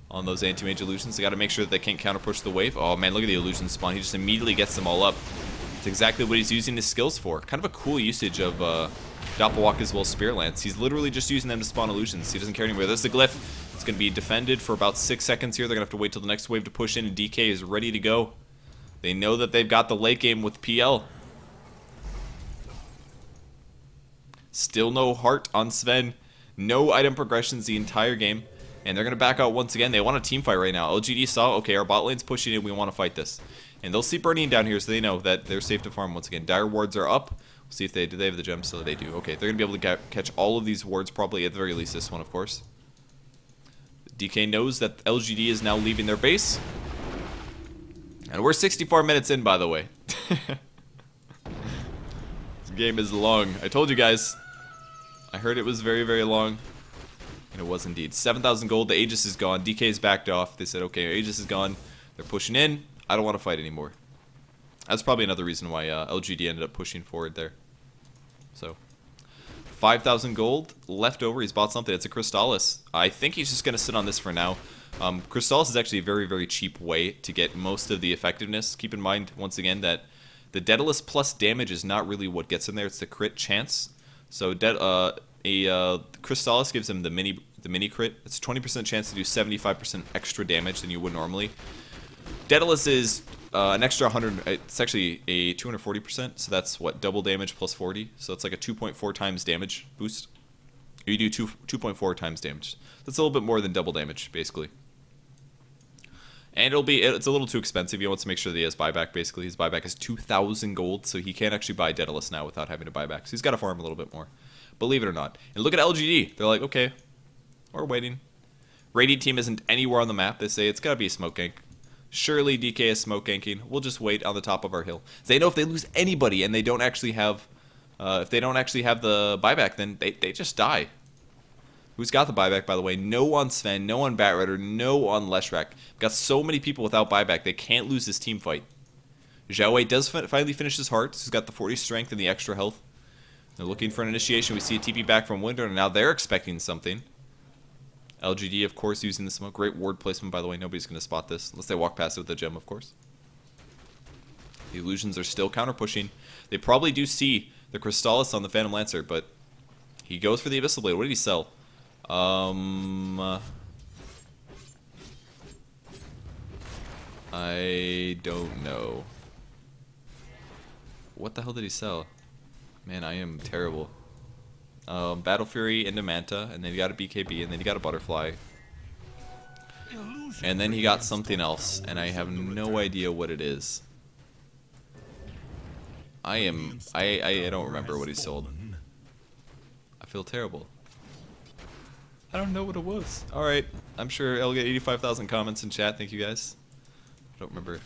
on those anti-mage illusions. They got to make sure that they can't counter push the wave. Oh man, look at the illusion spawn. He just immediately gets them all up. It's exactly what he's using his skills for. Kind of a cool usage of Doppelwalk as well as Spirit Lance. He's literally just using them to spawn illusions. He doesn't care anywhere. There's the glyph. It's going to be defended for about 6 seconds here. They're going to have to wait till the next wave to push in, and DK is ready to go. They know that they've got the late game with PL. Still no heart on Sven. No item progressions the entire game. And they're going to back out once again. They want a team fight right now. LGD saw, okay, our bot lane's pushing in. We want to fight this. And they'll see Burning down here so they know that they're safe to farm once again. Dire wards are up. We'll see if they have the gems, so they do. Okay, they're going to be able to catch all of these wards probably, at the very least this one, of course. DK knows that LGD is now leaving their base. And we're 64 minutes in, by the way. This game is long. I told you guys. I heard it was very, very long. And it was indeed. 7,000 gold. The Aegis is gone. DK's backed off. They said, okay, Aegis is gone. They're pushing in. I don't want to fight anymore. That's probably another reason why LGD ended up pushing forward there. So, 5,000 gold left over. He's bought something. It's a Crystallis. I think he's just going to sit on this for now. Crystallis is actually a very, very cheap way to get most of the effectiveness. Keep in mind, once again, that the Daedalus plus damage is not really what gets him there. It's the crit chance. So, Crystallis gives him the mini crit. It's a 20% chance to do 75% extra damage than you would normally. Daedalus is an extra 100. It's actually a 240%. So that's what, double damage plus 40. So it's like a 2.4 times damage boost. You do 2.4 times damage. That's a little bit more than double damage, basically. And it's a little too expensive. He wants to make sure that he has buyback, basically. His buyback is 2,000 gold, so he can't actually buy Daedalus now without having to buy back. So he's got to farm a little bit more. Believe it or not. And look at LGD. They're like, okay, we're waiting. Radiant team isn't anywhere on the map. They say it's got to be a smoke gank. Surely DK is smoke ganking. We'll just wait on the top of our hill. So they know if they lose anybody and they don't actually have, if they don't actually have the buyback, then they just die. Who's got the buyback, by the way? No on Sven, no on Batrider, no on Leshrac. Got so many people without buyback, they can't lose this team fight. Zhao Wei does finally finish his hearts. He's got the 40 strength and the extra health. They're looking for an initiation. We see a TP back from Winter, and now they're expecting something. LGD, of course, using the smoke. Great ward placement, by the way. Nobody's going to spot this, unless they walk past it with the gem, of course. The illusions are still counter-pushing. They probably do see the Crystallis on the Phantom Lancer, but he goes for the Abyssal Blade. What did he sell? I don't know. What the hell did he sell? Man, I am terrible. Battle Fury into Manta, and then he got a BKB, and then he got a Butterfly. And then he got something else, and I have no idea what it is. I don't remember what he sold. I feel terrible. I don't know what it was. Alright, I'm sure I'll get 85,000 comments in chat. Thank you guys. I don't remember.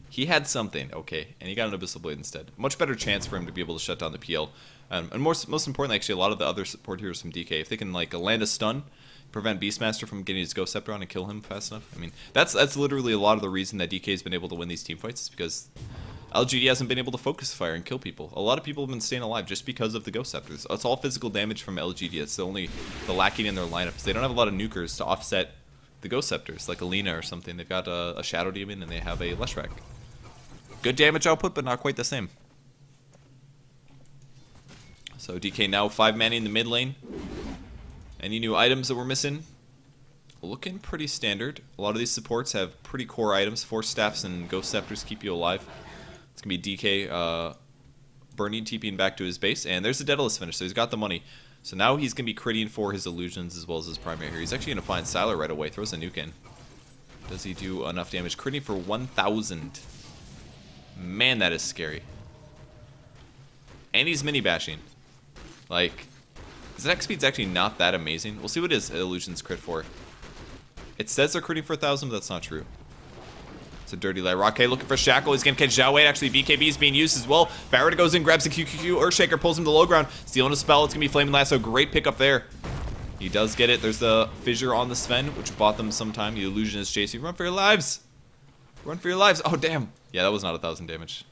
He had something, okay, and he got an Abyssal Blade instead. Much better chance for him to be able to shut down the PL. And most importantly, actually, a lot of the other support heroes from DK, if they can like land a stun, prevent Beastmaster from getting his Ghost Scepter on and kill him fast enough. I mean, that's literally a lot of the reason that DK has been able to win these team fights, is because LGD hasn't been able to focus fire and kill people. A lot of people have been staying alive just because of the Ghost Scepters. It's all physical damage from LGD. It's the lacking in their lineups. They don't have a lot of nukers to offset the Ghost Scepters, like Alina or something. They've got a Shadow Demon and they have a Leshrac. Good damage output, but not quite the same. So DK now 5-manning in the mid lane. Any new items that we're missing? Looking pretty standard. A lot of these supports have pretty core items. Force Staffs and Ghost Scepters keep you alive. It's going to be DK burning, TPing back to his base. And there's the Daedalus finish, so he's got the money. So now he's going to be critting for his illusions as well as his primary here. He's actually going to find Sylar right away. Throws a nuke in. Does he do enough damage? Critting for 1,000. Man, that is scary. And he's mini-bashing. Like, his attack speed's actually not that amazing. We'll see what his illusions crit for. It says they're critting for 1,000, but that's not true. It's a dirty light. Rocket looking for Shackle. He's going to catch Zhao Wei. Actually, BKB is being used as well. Barrett goes in, grabs the QQQ. Earthshaker pulls him to low ground. Stealing a spell. It's going to be Flaming Lasso. Great pick up there. He does get it. There's the Fissure on the Sven, which bought them some time. The illusion is chasing. Run for your lives. Run for your lives. Oh, damn. Yeah, that was not 1,000 damage.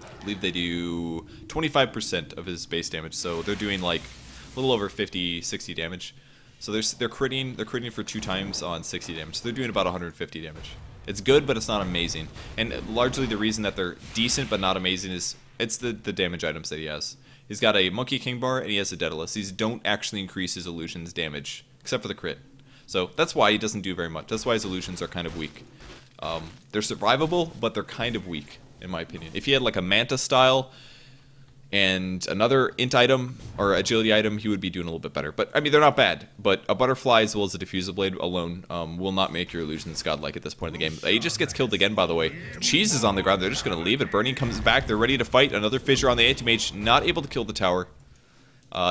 I believe they do 25% of his base damage, so they're doing like a little over 50, 60 damage. So they're critting for 2 times on 60 damage. So they're doing about 150 damage. It's good, but it's not amazing. And largely the reason that they're decent but not amazing is it's the damage items that he has. He's got a Monkey King bar and he has a Daedalus. These don't actually increase his illusions damage, except for the crit. So that's why he doesn't do very much. That's why his illusions are kind of weak. They're survivable, but they're kind of weak, in my opinion. If he had like a Manta style and another int item or agility item, he would be doing a little bit better. But I mean, they're not bad. But a butterfly as well as a diffuser blade alone will not make your illusions godlike at this point in the game. He just gets killed again, by the way. Cheese is on the ground. They're just going to leave it. Burning comes back. They're ready to fight. Another fissure on the anti-mage. Not able to kill the tower.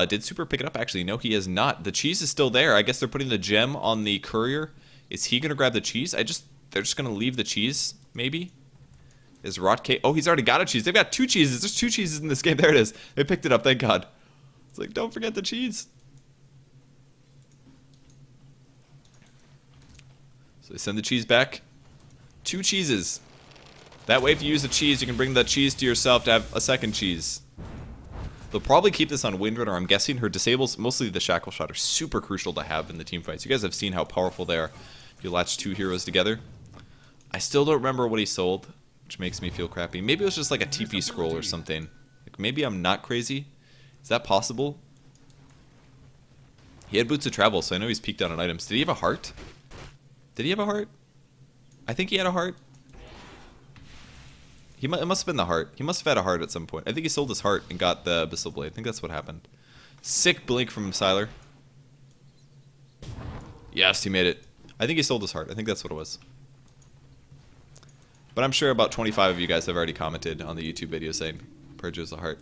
Did Super pick it up? Actually, no, he has not. The cheese is still there. I guess they're putting the gem on the courier. Is he going to grab the cheese? They're just going to leave the cheese, maybe? Is Rotk... Oh, he's already got a cheese. They've got 2 cheeses. There's 2 cheeses in this game. There it is. They picked it up. Thank God. It's like, don't forget the cheese. So they send the cheese back. 2 cheeses. That way, if you use the cheese, you can bring the cheese to yourself to have a second cheese. They'll probably keep this on Windrunner. I'm guessing her disables, mostly the Shackle Shot, are super crucial to have in the team fights. You guys have seen how powerful they are if you latch 2 heroes together. I still don't remember what he sold, which makes me feel crappy. Maybe it was just like a TP scroll or something. Like maybe I'm not crazy. Is that possible? He had Boots of Travel, so I know he's peaked out on items. Did he have a heart? Did he have a heart? I think he had a heart. It must have been the heart. He must have had a heart at some point. I think he sold his heart and got the Abyssal Blade. I think that's what happened. Sick blink from Sylar. Yes, he made it. I think he sold his heart. I think that's what it was. But I'm sure about 25 of you guys have already commented on the YouTube video saying Purge is a heart.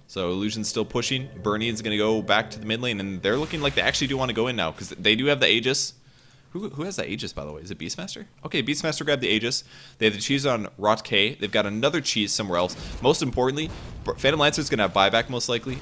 So Illusion's still pushing. Burnian's going to go back to the mid lane, and they're looking like they actually do want to go in now because they do have the Aegis. Who has the Aegis, by the way? Is it Beastmaster? Okay, Beastmaster grabbed the Aegis. They have the cheese on Rotk. They've got another cheese somewhere else. Most importantly, Phantom Lancer's going to have buyback, most likely.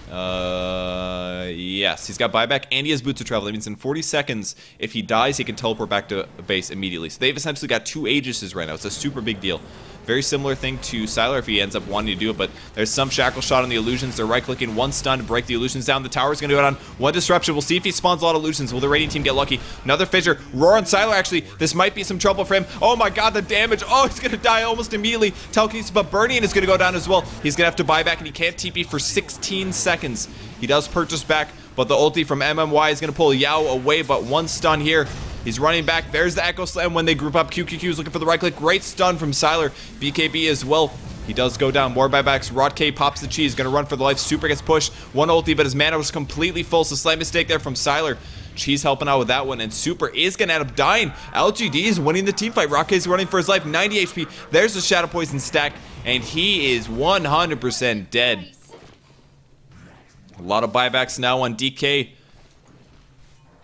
Yes, he's got buyback, and he has Boots of Travel. That means in 40 seconds, if he dies, he can teleport back to base immediately. So they've essentially got 2 Aegises right now. It's a super big deal. Very similar thing to Sylar if he ends up wanting to do it, but there's some Shackle Shot on the Illusions. They're right-clicking, 1 stun to break the Illusions down. The tower's going to go down 1 disruption. We'll see if he spawns a lot of Illusions. Will the raiding team get lucky? Another fissure. Roar on Sylar, actually. This might be some trouble for him. Oh my god, the damage. Oh, he's going to die almost immediately. Telekinesis, but Burnian is going to go down as well. He's going to have to buy back, and he can't TP for 16 seconds. He does purchase back, but the ulti from MMY is going to pull Yao away, but 1 stun here. He's running back. There's the Echo Slam when they group up. QQQ is looking for the right click. Great stun from Sylar. BKB as well. He does go down. More buybacks. Rotk pops the cheese. Going to run for the life. Super gets pushed. 1 ulti, but his mana was completely full. So slight mistake there from Sylar. Cheese helping out with that one. And Super is going to end up dying. LGD is winning the team fight. Rotk is running for his life. 90 HP. There's the Shadow Poison stack. And he is 100% dead. A lot of buybacks now on DK.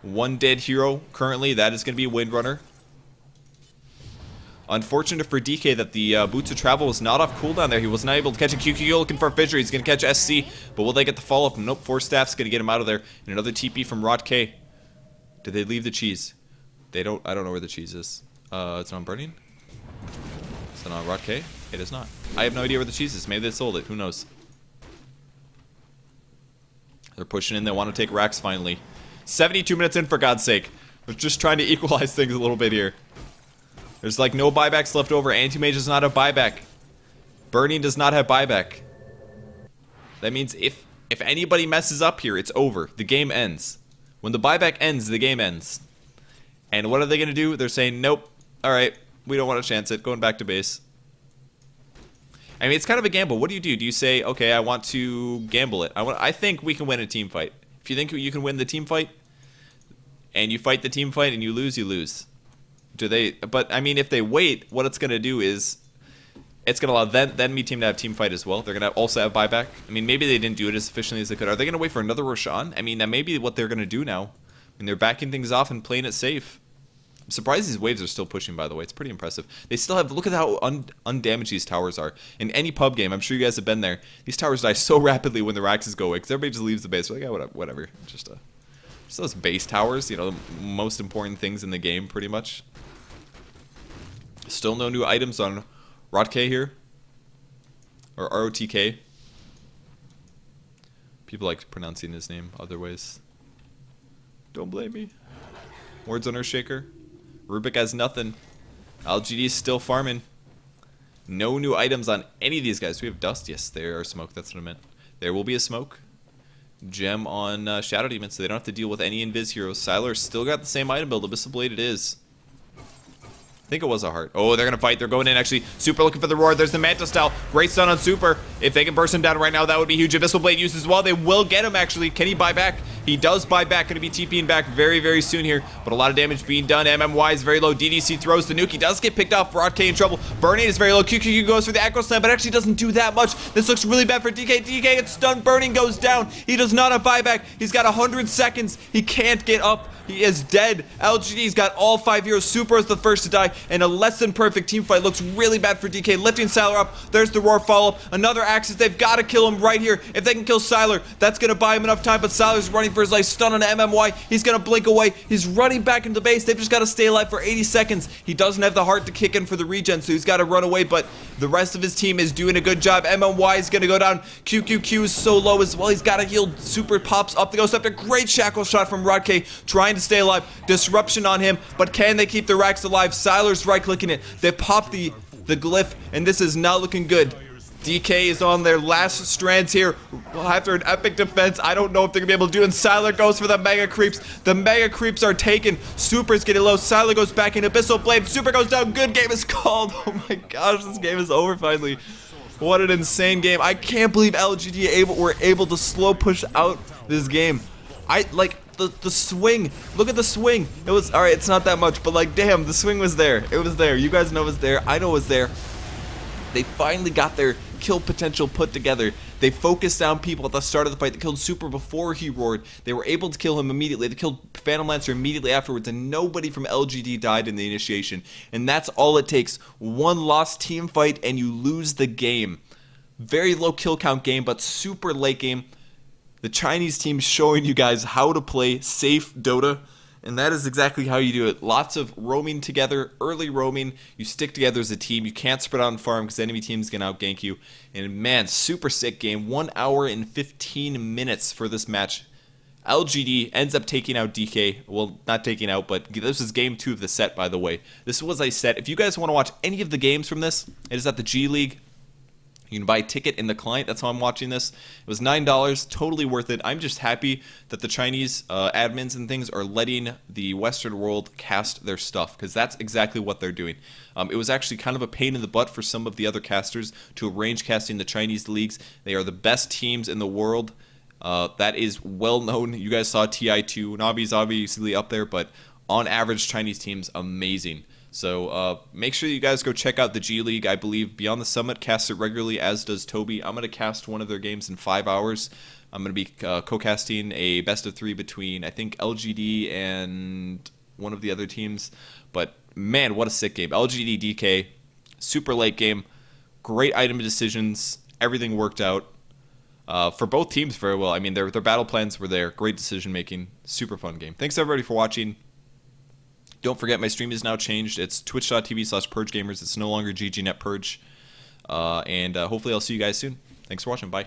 1 dead hero currently. That is going to be Windrunner. Unfortunate for DK that the Boots of Travel was not off cooldown there. He was not able to catch a QQ looking for a fissure. He's going to catch SC, but will they get the follow-up? Nope, 4 staff's going to get him out of there. And another TP from Rotk. Did they leave the cheese? They don't. I don't know where the cheese is. It's not Burning? Is it on Rotk? It is not. I have no idea where the cheese is. Maybe they sold it. Who knows? They're pushing in. They want to take racks finally. 72 minutes in, for God's sake. We're just trying to equalize things a little bit here. There's like no buybacks left over. Anti-Mage does not have buyback. Burning does not have buyback. That means if anybody messes up here, it's over. The game ends. When the buyback ends, the game ends. And what are they going to do? They're saying, nope. Alright, we don't want to chance it. Going back to base. I mean, it's kind of a gamble. What do? Do you say, okay, I want to gamble it. I think we can win a team fight. If you think you can win the team fight, and you fight the team fight and you lose, you lose. Do they? But I mean, if they wait, what it's going to do is it's going to allow the enemy team to have team fight as well. They're going to also have buyback. I mean, maybe they didn't do it as efficiently as they could. Are they going to wait for another Roshan? I mean, that may be what they're going to do now. I mean, they're backing things off and playing it safe. I'm surprised these waves are still pushing, by the way. It's pretty impressive. They still have, look at how undamaged these towers are. In any pub game, I'm sure you guys have been there, these towers die so rapidly when the axes go away, because everybody just leaves the base. Like, yeah, whatever. Just those base towers, you know, the most important things in the game, pretty much. Still no new items on Rotk here. Or ROTK. People like pronouncing his name other ways. Don't blame me. Words on Earthshaker. Rubik has nothing. LGD is still farming. No new items on any of these guys. Do we have dust? Yes, there are smoke. That's what I meant. There will be a smoke. Gem on Shadow Demon, so they don't have to deal with any Invis heroes. Sylar still got the same item build. Abyssal Blade it is. think it was a heart. Oh, they're going to fight. They're going in, actually. Super looking for the roar. There's the Manta style. Great stun on Super. If they can burst him down right now, that would be huge. Abyssal Blade used as well. They will get him, actually. Can he buy back? He does buy back. Going to be TPing back very, very soon here. But a lot of damage being done. MMY is very low. DDC throws the nuke. He does get picked off. Rod K in trouble. Burning is very low. QQQ goes for the Echo Slam, but actually doesn't do that much. This looks really bad for DK. DK gets stunned. Burning goes down. He does not have buyback. He's got 100 seconds. He can't get up. He is dead. LGD's got all 5 heroes. Super is the first to die, and a less than perfect team fight. Looks really bad for DK. Lifting Sylar up. There's the roar follow-up. Another Axis. They've got to kill him right here. If they can kill Sylar, that's going to buy him enough time, but Sylar's running for his life. Stun on MMY. He's going to blink away. He's running back into the base. They've just got to stay alive for 80 seconds. He doesn't have the heart to kick in for the regen, so he's got to run away, but the rest of his team is doing a good job. MMY is going to go down. QQQ is so low as well. He's got to heal. Super pops up the Ghost Scepter. Great shackle shot from Rod K, trying to stay alive. Disruption on him, but can they keep the racks alive? Sylar's right-clicking it. They pop the glyph, and this is not looking good. DK is on their last strands here. After an epic defense, I don't know if they're going to be able to do it. And Sylar goes for the Mega Creeps. The Mega Creeps are taken. Super's getting low. Sylar goes back in. Abyssal Blade. Super goes down. Good game is called. Oh my gosh, this game is over finally. What an insane game. I can't believe LGD were able to slow push out this game. The swing. Look at the swing. It was, alright, it's not that much, but like, damn, the swing was there. It was there. You guys know it was there. I know it was there. They finally got their kill potential put together. They focused down people at the start of the fight. They killed Super before he roared. They were able to kill him immediately. They killed Phantom Lancer immediately afterwards, and nobody from LGD died in the initiation. And that's all it takes. One lost team fight, and you lose the game. Very low kill count game, but super late game. The Chinese team showing you guys how to play safe Dota, and that is exactly how you do it. Lots of roaming together, early roaming. You stick together as a team. You can't spread out on farm because enemy teams can outgank you. And man, super sick game. 1 hour and 15 minutes for this match. LGD ends up taking out DK. Well, not taking out, but this is game 2 of the set, by the way. This was a set. If you guys want to watch any of the games from this, it is at the G League. You can buy a ticket in the client. That's how I'm watching this. It was $9. Totally worth it. I'm just happy that the Chinese admins and things are letting the Western world cast their stuff, because that's exactly what they're doing. It was actually kind of a pain in the butt for some of the other casters to arrange casting the Chinese leagues. They are the best teams in the world. That is well known. You guys saw TI2. Navi's obviously up there, but on average, Chinese teams, amazing. So make sure you guys go check out the G League. I believe BeyondTheSummit casts it regularly, as does Toby. I'm going to cast one of their games in 5 hours. I'm going to be co-casting a best of 3 between, I think, LGD and one of the other teams. But man, what a sick game. LGD DK, super late game, great item decisions, everything worked out. For both teams very well. I mean, their battle plans were there. Great decision making, super fun game. Thanks everybody for watching. Don't forget, my stream is now changed. It's twitch.tv/PurgeGamers. It's no longer GGNet Purge. And hopefully I'll see you guys soon. Thanks for watching. Bye.